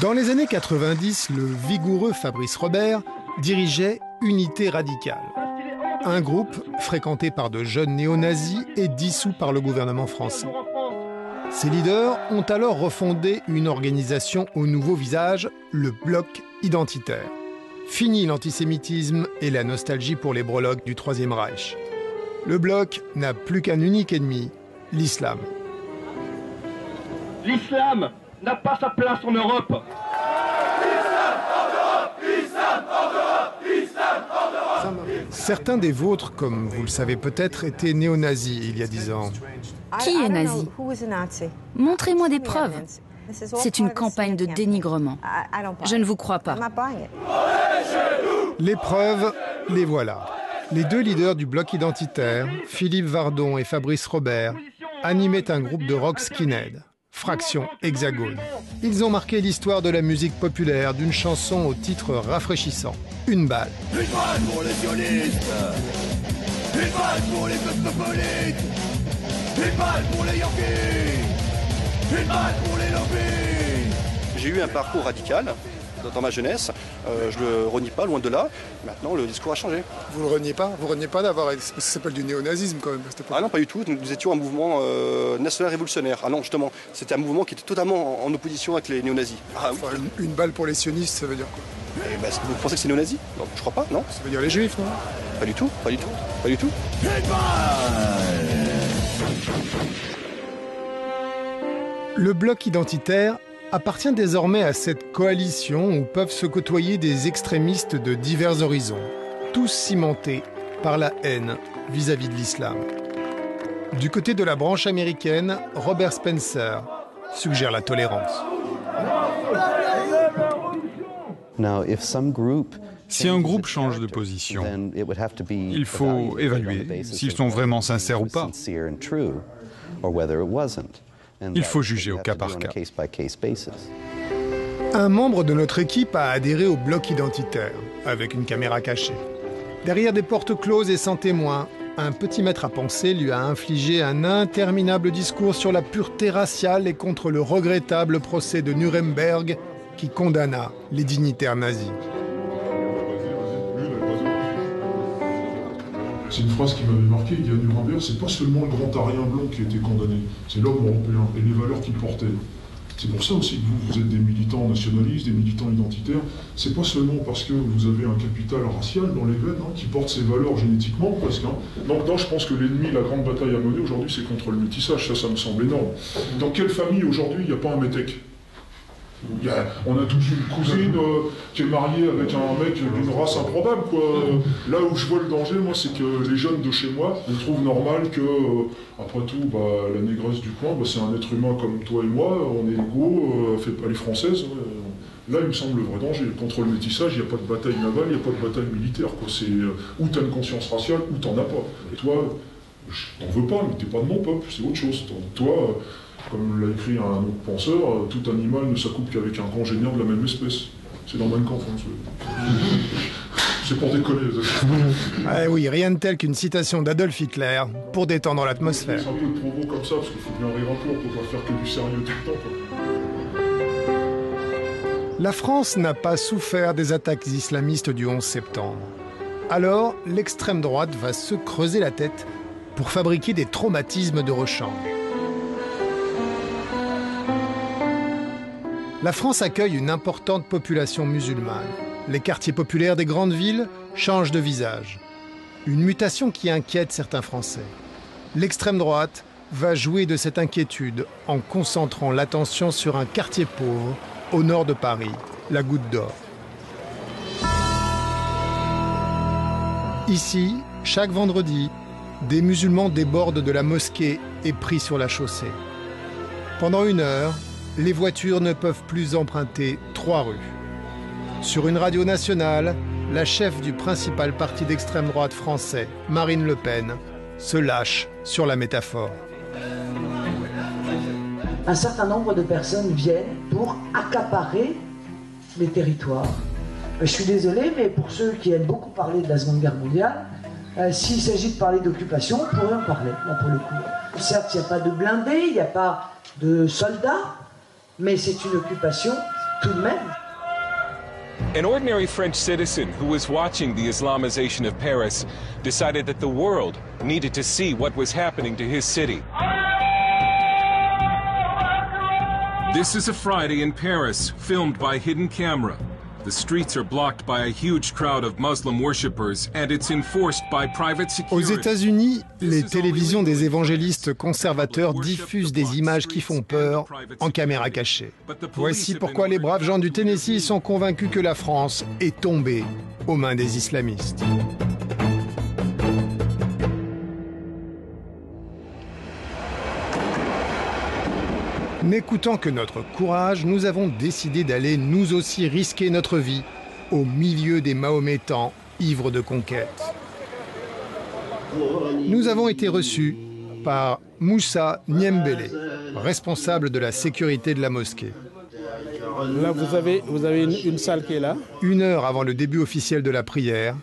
Dans les années 90, le vigoureux Fabrice Robert dirigeait Unité radicale, un groupe fréquenté par de jeunes néo-nazis et dissous par le gouvernement français. Ses leaders ont alors refondé une organisation au nouveau visage, le Bloc identitaire. Fini l'antisémitisme et la nostalgie pour les breloques du Troisième Reich. Le Bloc n'a plus qu'un unique ennemi, l'islam. L'islam n'a pas sa place en Europe. Certains des vôtres, comme vous le savez peut-être, étaient néo-nazis il y a 10 ans. Qui est nazi? Montrez-moi des preuves. C'est une campagne de dénigrement. Je ne vous crois pas. Les preuves, les voilà. Les deux leaders du Bloc identitaire, Philippe Vardon et Fabrice Robert, animaient un groupe de rock skinhead, Fraction Hexagone. Ils ont marqué l'histoire de la musique populaire d'une chanson au titre rafraîchissant, Une balle. Une balle pour les sionistes. Une balle pour les cosmopolites. Une balle pour les Yankees. Une balle pour les lobbies. J'ai eu un parcours radical dans ma jeunesse. Je le renie pas, loin de là. Maintenant, le discours a changé. Vous le reniez pas? Vous reniez pas d'avoir... Ça s'appelle du néonazisme quand même. Ah non, pas du tout. Nous étions un mouvement national révolutionnaire. Ah non, justement, c'était un mouvement qui était totalement en opposition avec les néo-nazis. Ah, oui. Enfin, une balle pour les sionistes, ça veut dire quoi? Vous pensez que c'est néo-nazi? Je crois pas, non? Ça veut dire les juifs, non? Pas du tout, pas du tout, pas du tout. Le Bloc identitaire appartient désormais à cette coalition où peuvent se côtoyer des extrémistes de divers horizons, tous cimentés par la haine vis-à-vis de l'islam. Du côté de la branche américaine, Robert Spencer suggère la tolérance. Si un groupe change de position, il faut évaluer s'ils sont vraiment sincères ou pas. Il faut juger au cas par cas. Un membre de notre équipe a adhéré au Bloc identitaire, avec une caméra cachée. Derrière des portes closes et sans témoins, un petit maître à penser lui a infligé un interminable discours sur la pureté raciale et contre le regrettable procès de Nuremberg qui condamna les dignitaires nazis. C'est une phrase qui m'avait marqué, il y a Nuremberg, c'est pas seulement le grand arien blanc qui a été condamné, c'est l'homme européen et les valeurs qu'il portait. C'est pour ça aussi que vous êtes des militants nationalistes, des militants identitaires. C'est pas seulement parce que vous avez un capital racial dans les veines qui porte ces valeurs génétiquement presque. Donc là, je pense que l'ennemi, la grande bataille à mener aujourd'hui, c'est contre le métissage. Ça me semble énorme. Dans quelle famille aujourd'hui il n'y a pas un métèque? On a tous une cousine qui est mariée avec un mec d'une race improbable, quoi. Là où je vois le danger, moi, c'est que les jeunes de chez moi, ils trouvent normal que, après tout, la négresse du coin, c'est un être humain comme toi et moi, on est égaux, elle est française. Là, il me semble le vrai danger. Contre le métissage, il n'y a pas de bataille navale, il n'y a pas de bataille militaire, quoi. C'est ou t'as une conscience raciale, ou t'en as pas. Et toi, je t'en veux pas, mais t'es pas de mon peuple, c'est autre chose. Toi, comme l'a écrit un autre penseur, tout animal ne s'accouple qu'avec un congénère de la même espèce. C'est dans Mein Kampf. C'est pour déconner. Oui, rien de tel qu'une citation d'Adolf Hitler pour détendre l'atmosphère. C'est un peu de provo comme ça, parce qu'il faut bien rire un peu, on peut pas faire que du sérieux tout le temps, quoi. La France n'a pas souffert des attaques islamistes du 11 septembre. Alors, l'extrême droite va se creuser la tête pour fabriquer des traumatismes de rechange. La France accueille une importante population musulmane. Les quartiers populaires des grandes villes changent de visage. Une mutation qui inquiète certains Français. L'extrême droite va jouer de cette inquiétude en concentrant l'attention sur un quartier pauvre au nord de Paris, la Goutte d'Or. Ici, chaque vendredi, des musulmans débordent de la mosquée et prient sur la chaussée. Pendant 1 heure, les voitures ne peuvent plus emprunter 3 rues. Sur une radio nationale, la chef du principal parti d'extrême droite français, Marine Le Pen, se lâche sur la métaphore. Un certain nombre de personnes viennent pour accaparer les territoires. Je suis désolé, mais pour ceux qui aiment beaucoup parler de la Seconde Guerre mondiale, s'il s'agit de parler d'occupation, on pourrait en parler, là, pour le coup. Certes, il n'y a pas de blindés, il n'y a pas de soldats, mais c'est une occupation tout de même. An ordinary French citizen who was watching the Islamization of Paris decided that the world needed to see what was happening to his city. This is a Friday in Paris, filmed by hidden camera. The streets are blocked by a huge crowd of Muslim worshippers and it's enforced by private security. Aux États-Unis, les télévisions des évangélistes conservateurs diffusent des images qui font peur en caméra cachée. Voici pourquoi les braves gens du Tennessee sont convaincus que la France est tombée aux mains des islamistes. N'écoutant que notre courage, nous avons décidé d'aller nous aussi risquer notre vie au milieu des Mahométans ivres de conquête. Nous avons été reçus par Moussa Niembele, responsable de la sécurité de la mosquée. Là, vous avez une salle qui est là. 1 heure avant le début officiel de la prière,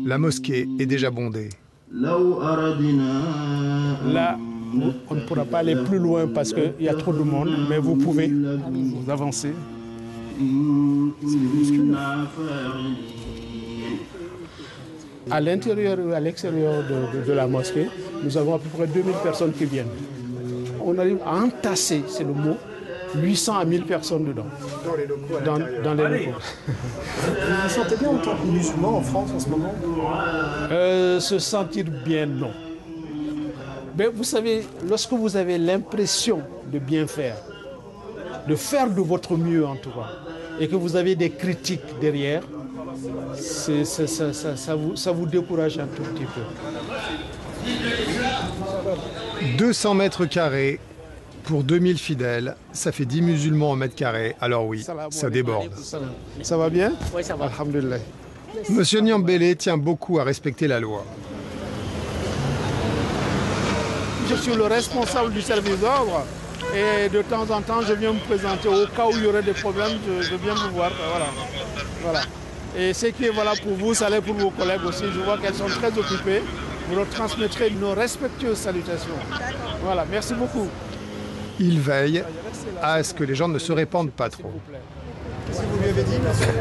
la mosquée est déjà bondée. Là, on ne pourra pas aller plus loin parce qu'il y a trop de monde, mais vous pouvez vous avancer. À l'intérieur et à l'extérieur de la mosquée, nous avons à peu près 2000 personnes qui viennent. On arrive à entasser, c'est le mot, 800 à 1000 personnes dedans. Dans les locaux. Vous vous sentez bien en tant que musulman en France en ce moment? Se sentir bien, non. Mais vous savez, lorsque vous avez l'impression de bien faire, de faire de votre mieux en tout cas, et que vous avez des critiques derrière, ça vous décourage un tout petit peu. 200 mètres carrés pour 2000 fidèles, ça fait 10 musulmans au mètre carré, alors oui, ça déborde. Ça va bien? Oui, ça va. Alhamdulillah. Monsieur Niembele tient beaucoup à respecter la loi. Je suis le responsable du service d'ordre et de temps en temps je viens me présenter au cas où il y aurait des problèmes, je viens vous voir. Voilà. Et ce qui est valable pour vous, ça l'est pour vos collègues aussi. Je vois qu'elles sont très occupées. Vous leur transmettrez nos respectueuses salutations. Voilà, merci beaucoup. Il veille à ce que les gens ne se répandent pas trop. Qu'est-ce que vous lui avez dit, monsieur?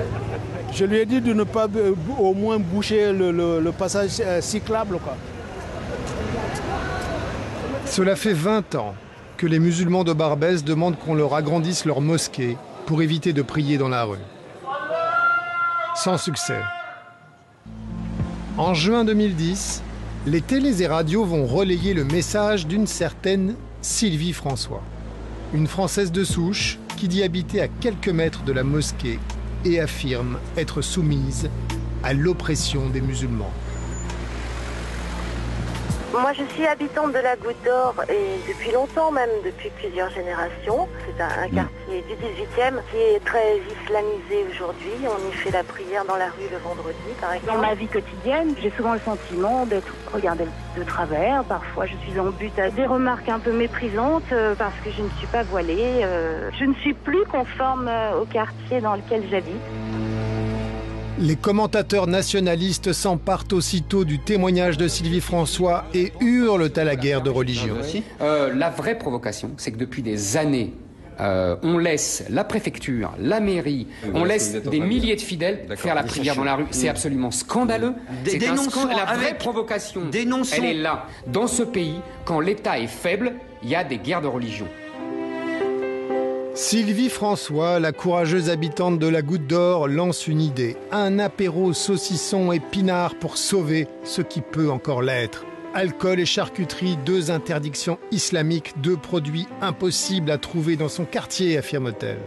Je lui ai dit de ne pas au moins boucher le passage cyclable, quoi. Cela fait 20 ans que les musulmans de Barbès demandent qu'on leur agrandisse leur mosquée pour éviter de prier dans la rue. Sans succès. En juin 2010, les télés et radios vont relayer le message d'une certaine Sylvie François, une Française de souche qui dit habiter à quelques mètres de la mosquée et affirme être soumise à l'oppression des musulmans. Moi, je suis habitante de la Goutte d'Or et depuis longtemps, même depuis plusieurs générations. C'est un quartier du 18e qui est très islamisé aujourd'hui. On y fait la prière dans la rue le vendredi, par exemple. Dans ma vie quotidienne, j'ai souvent le sentiment d'être regardée de travers. Parfois, je suis en but à des remarques un peu méprisantes parce que je ne suis pas voilée. Je ne suis plus conforme au quartier dans lequel j'habite. Les commentateurs nationalistes s'emparent aussitôt du témoignage de Sylvie François et hurlent à la guerre de religion. La vraie provocation, c'est que depuis des années, on laisse la préfecture, la mairie, on laisse des milliers de fidèles faire la prière dans la rue. C'est absolument scandaleux. C'est un scandale. La vraie provocation, elle est là. Dans ce pays, quand l'État est faible, il y a des guerres de religion. Sylvie François, la courageuse habitante de la Goutte d'Or, lance une idée. Un apéro saucisson et pinard pour sauver ce qui peut encore l'être. Alcool et charcuterie, 2 interdictions islamiques, 2 produits impossibles à trouver dans son quartier, affirme-t-elle.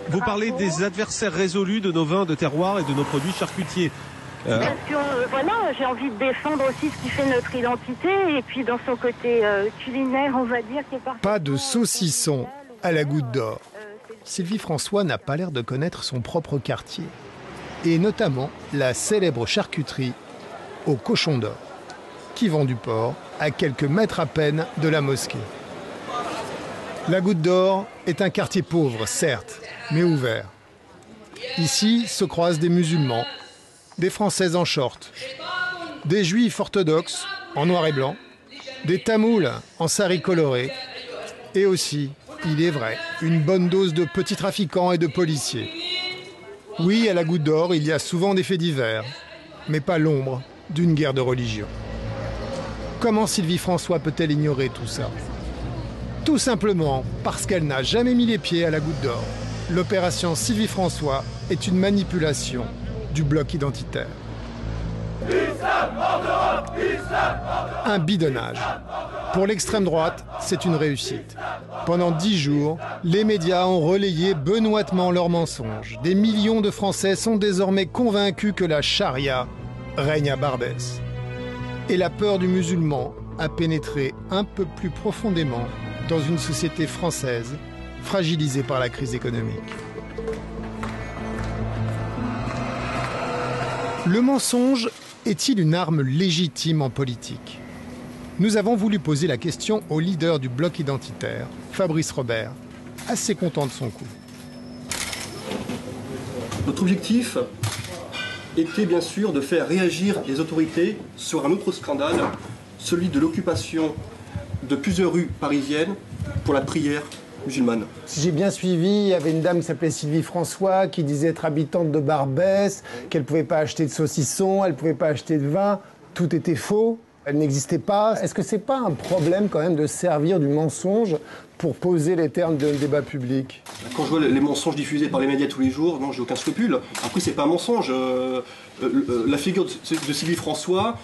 Vous parlez des adversaires résolus de nos vins de terroir et de nos produits charcutiers. Voilà, j'ai envie de défendre aussi ce qui fait notre identité et puis dans son côté culinaire, on va dire. Pas de saucisson à la Goutte d'Or. Sylvie François n'a pas l'air de connaître son propre quartier. Et notamment la célèbre charcuterie au Cochon d'Or, qui vend du porc à quelques mètres à peine de la mosquée. La Goutte d'Or est un quartier pauvre, certes, mais ouvert. Ici se croisent des musulmans, des Françaises en short, des Juifs orthodoxes en noir et blanc, des Tamouls en sari coloré, et aussi, il est vrai, une bonne dose de petits trafiquants et de policiers. Oui, à la Goutte d'Or, il y a souvent des faits divers, mais pas l'ombre d'une guerre de religion. Comment Sylvie François peut-elle ignorer tout ça? Tout simplement parce qu'elle n'a jamais mis les pieds à la Goutte d'Or. L'opération Sylvie François est une manipulation du bloc identitaire. Un bidonnage. Pour l'extrême droite, c'est une réussite. Pendant 10 jours, les médias ont relayé benoîtement leurs mensonges. Des millions de Français sont désormais convaincus que la charia règne à Barbès. Et la peur du musulman a pénétré un peu plus profondément dans une société française fragilisée par la crise économique. Le mensonge est-il une arme légitime en politique? Nous avons voulu poser la question au leader du bloc identitaire, Fabrice Robert, assez content de son coup. Notre objectif était bien sûr de faire réagir les autorités sur un autre scandale, celui de l'occupation de plusieurs rues parisiennes pour la prière musulmane. Si j'ai bien suivi, il y avait une dame qui s'appelait Sylvie François qui disait être habitante de Barbès, qu'elle ne pouvait pas acheter de saucisson, elle ne pouvait pas acheter de vin. Tout était faux, elle n'existait pas. Est-ce que c'est pas un problème quand même de servir du mensonge pour poser les termes d'un débat public? Quand je vois les mensonges diffusés par les médias tous les jours, non, j'ai aucun scrupule. Après, c'est pas un mensonge. La figure de Sylvie François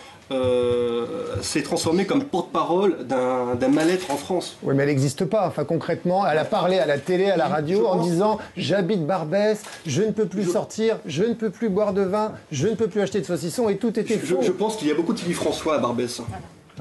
s'est transformée comme porte-parole d'un mal-être en France. Oui, mais elle n'existe pas. Enfin, concrètement, elle a parlé à la télé, à la radio, en disant « J'habite Barbès, je ne peux plus sortir, je ne peux plus boire de vin, je ne peux plus acheter de saucisson » et tout était faux. Je pense qu'il y a beaucoup de Sylvie François à Barbès.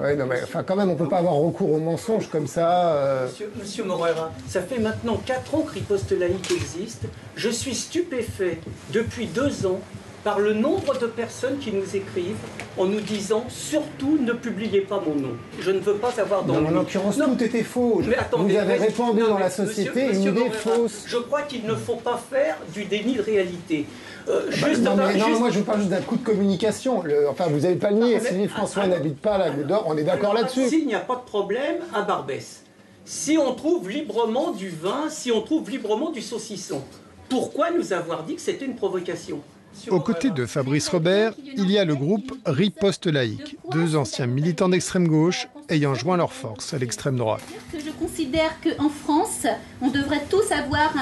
Oui, non, mais enfin, quand même, on ne peut pas avoir recours aux mensonges comme ça. Monsieur Morera, ça fait maintenant 4 ans que Riposte Laïque existe. Je suis stupéfait depuis 2 ans par le nombre de personnes qui nous écrivent en nous disant « Surtout, ne publiez pas mon nom. Je ne veux pas avoir d'ennui. » En l'occurrence, tout était faux. Mais attendez, vous avez répandu dans la société une idée fausse. Je crois qu'il ne faut pas faire du déni de réalité. Moi je vous parle juste d'un coup de communication. Enfin, vous n'avez pas le nier. Sylvie François n'habite pas à la Goutte d'Or, on est d'accord là-dessus. S'il n'y a pas de problème à Barbès, si on trouve librement du vin, si on trouve librement du saucisson, pourquoi nous avoir dit que c'était une provocation? Aux côtés de Fabrice Robert, il y a le groupe Riposte Laïque, 2 anciens militants d'extrême gauche ayant joint leurs forces à l'extrême droite. Je considère qu'en France, on devrait tous avoir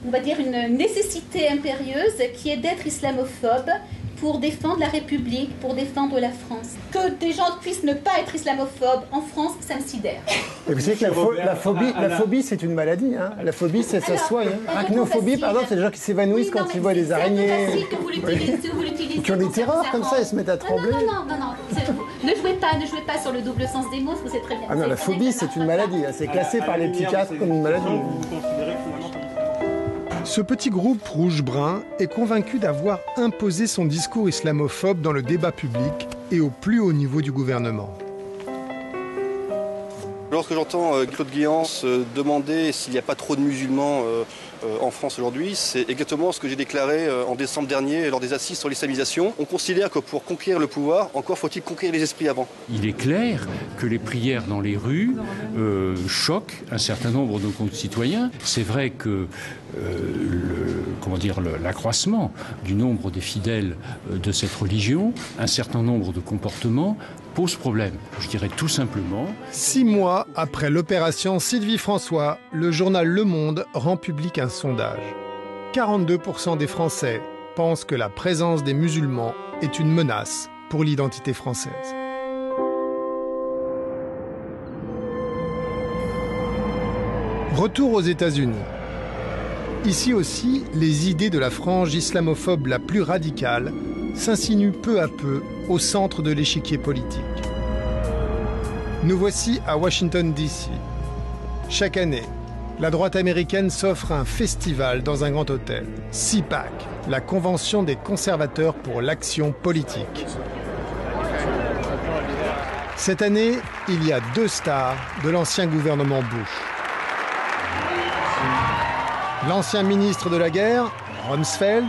on va dire une nécessité impérieuse qui est d'être islamophobe pour défendre la République, pour défendre la France. Que des gens puissent ne pas être islamophobes en France, ça me sidère. Et vous savez que la phobie, c'est une maladie. Hein. La phobie, ça se soigne. Arachnophobie, par exemple, c'est des gens qui s'évanouissent quand ils voient des araignées. Que vous l'utilisez qui ont des terreurs comme ça, ils se mettent à trembler. Non. Ne jouez pas sur le double sens des mots, vous savez très bien. Ah non, la phobie, c'est une maladie. C'est classé par les psychiatres comme une maladie. Ce petit groupe rouge-brun est convaincu d'avoir imposé son discours islamophobe dans le débat public et au plus haut niveau du gouvernement. Lorsque j'entends Claude Guéant demander s'il n'y a pas trop de musulmans en France aujourd'hui, c'est exactement ce que j'ai déclaré en décembre dernier lors des assises sur l'islamisation. On considère que pour conquérir le pouvoir, encore faut-il conquérir les esprits avant. Il est clair que les prières dans les rues choquent un certain nombre de nos concitoyens. C'est vrai que l'accroissement du nombre des fidèles de cette religion, un certain nombre de comportements pose problème. Je dirais tout simplement... 6 mois après l'opération Sylvie François, le journal Le Monde rend public un sondage. 42% des Français pensent que la présence des musulmans est une menace pour l'identité française. Retour aux États-Unis. Ici aussi, les idées de la frange islamophobe la plus radicale s'insinuent peu à peu au centre de l'échiquier politique. Nous voici à Washington, D.C. Chaque année, la droite américaine s'offre un festival dans un grand hôtel, CPAC, la Convention des conservateurs pour l'action politique. Cette année, il y a 2 stars de l'ancien gouvernement Bush. L'ancien ministre de la guerre, Rumsfeld,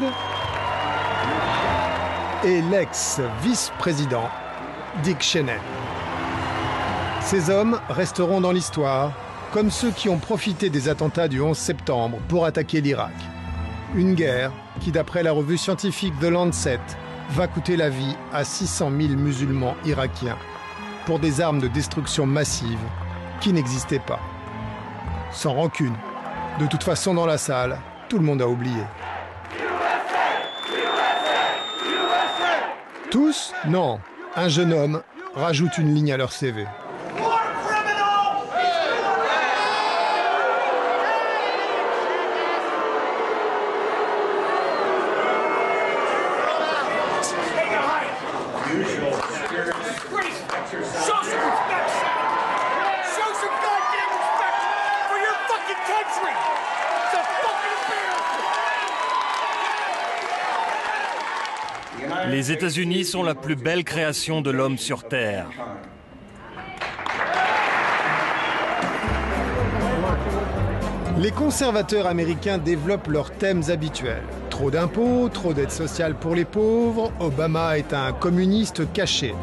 et l'ex-vice-président, Dick Cheney. Ces hommes resteront dans l'histoire comme ceux qui ont profité des attentats du 11 septembre pour attaquer l'Irak. Une guerre qui, d'après la revue scientifique The Lancet, va coûter la vie à 600 000 musulmans irakiens pour des armes de destruction massive qui n'existaient pas. Sans rancune. De toute façon, dans la salle, tout le monde a oublié. Tous? Non. Un jeune homme rajoute une ligne à leur CV. Les États-Unis sont la plus belle création de l'homme sur Terre. Les conservateurs américains développent leurs thèmes habituels. Trop d'impôts, trop d'aide sociale pour les pauvres, Obama est un communiste caché.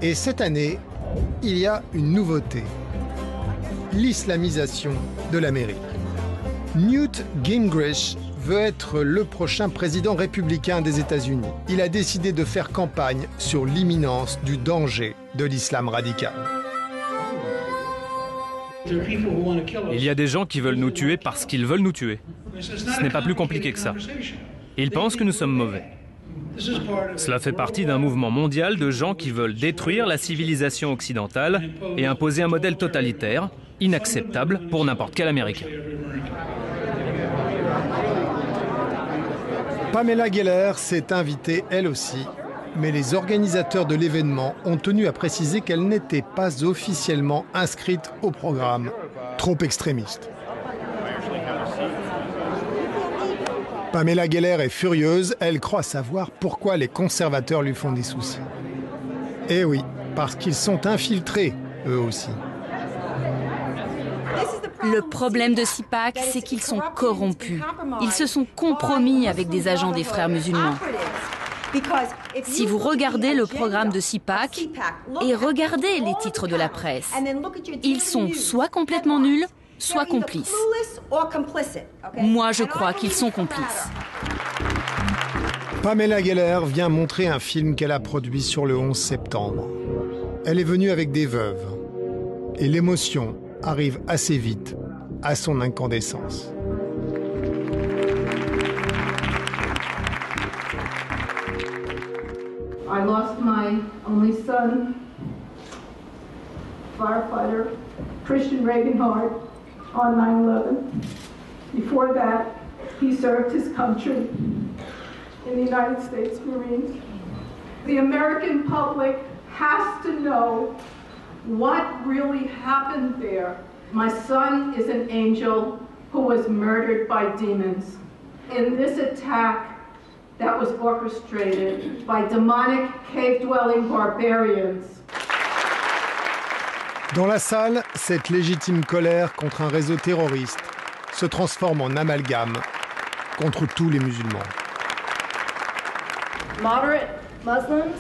Et cette année, il y a une nouveauté. L'islamisation de l'Amérique. Newt Gingrich veut être le prochain président républicain des États-Unis. Il a décidé de faire campagne sur l'imminence du danger de l'islam radical. Il y a des gens qui veulent nous tuer parce qu'ils veulent nous tuer. Ce n'est pas plus compliqué que ça. Ils pensent que nous sommes mauvais. Cela fait partie d'un mouvement mondial de gens qui veulent détruire la civilisation occidentale et imposer un modèle totalitaire, inacceptable pour n'importe quel Américain. Pamela Geller s'est invitée elle aussi, mais les organisateurs de l'événement ont tenu à préciser qu'elle n'était pas officiellement inscrite au programme, trop extrémiste. Pamela Geller est furieuse, elle croit savoir pourquoi les conservateurs lui font des soucis. Eh oui, parce qu'ils sont infiltrés, eux aussi. Le problème de CPAC, c'est qu'ils sont corrompus. Ils se sont compromis avec des agents des frères musulmans. Si vous regardez le programme de CPAC et regardez les titres de la presse, ils sont soit complètement nuls, soit complices. Moi, je crois qu'ils sont complices. Pamela Geller vient montrer un film qu'elle a produit sur le 11 septembre. Elle est venue avec des veuves. Et l'émotion arrive assez vite à son incandescence. I lost my only son, firefighter Christian Reaganhart, on 9/11. Before that, he served his country in the United States Marines. The American public has to know what really happened there. My son is an angel who was murdered by demons. In this attack that was orchestrated by demonic cave-dwelling barbarians. Dans la salle, cette légitime colère contre un réseau terroriste se transforme en amalgame contre tous les musulmans. Moderate Muslims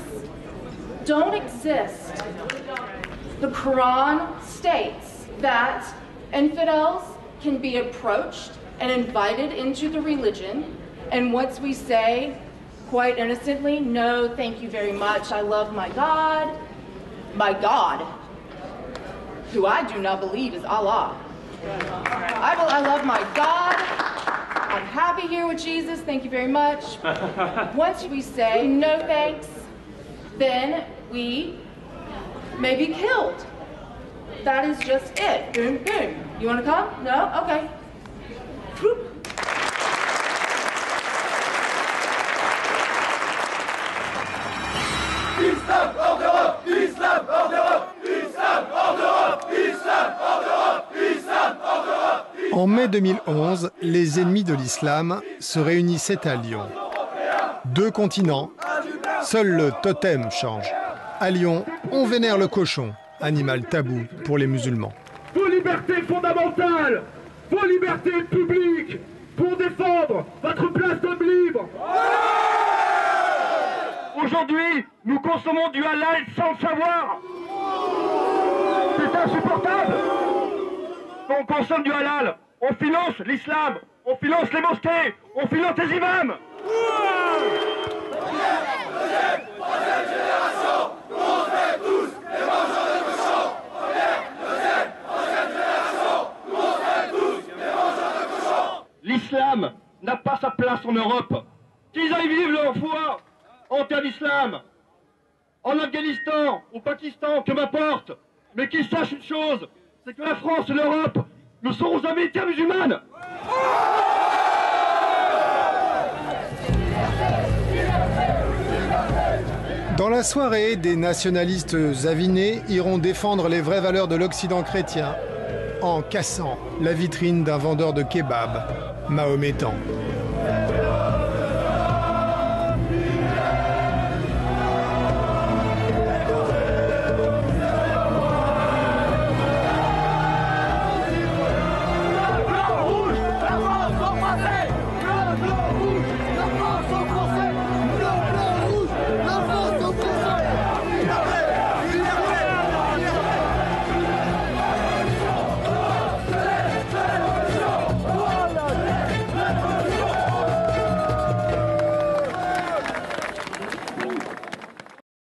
don't exist. The Quran states that infidels can be approached and invited into the religion, and once we say quite innocently, no, thank you very much, I love my God, who I do not believe is Allah. I love my God, I'm happy here with Jesus, thank you very much. Once we say no thanks, then we may be killed. That is just it. Boom, boom. You want to come? No? Okay. Islam hors d'Europe! Islam hors d'Europe! Islam hors d'Europe! Islam hors d'Europe! Islam hors d'Europe! En mai 2011, les ennemis de l'islam se réunissaient à Lyon. 2 continents, seul le totem change. À Lyon, on vénère le cochon, animal tabou pour les musulmans. Vos libertés fondamentales, vos libertés publiques, pour défendre votre place d'homme libre. Aujourd'hui, nous consommons du halal sans le savoir. C'est insupportable. On consomme du halal, on finance l'islam, on finance les mosquées, on finance les imams. L'islam n'a pas sa place en Europe. Qu'ils aillent vivre leur foi en terre d'islam, en Afghanistan, au Pakistan, que m'importe. Mais qu'ils sachent une chose, c'est que la France et l'Europe ne seront jamais terre musulmane. Dans la soirée, des nationalistes avinés iront défendre les vraies valeurs de l'Occident chrétien en cassant la vitrine d'un vendeur de kebab mahométan.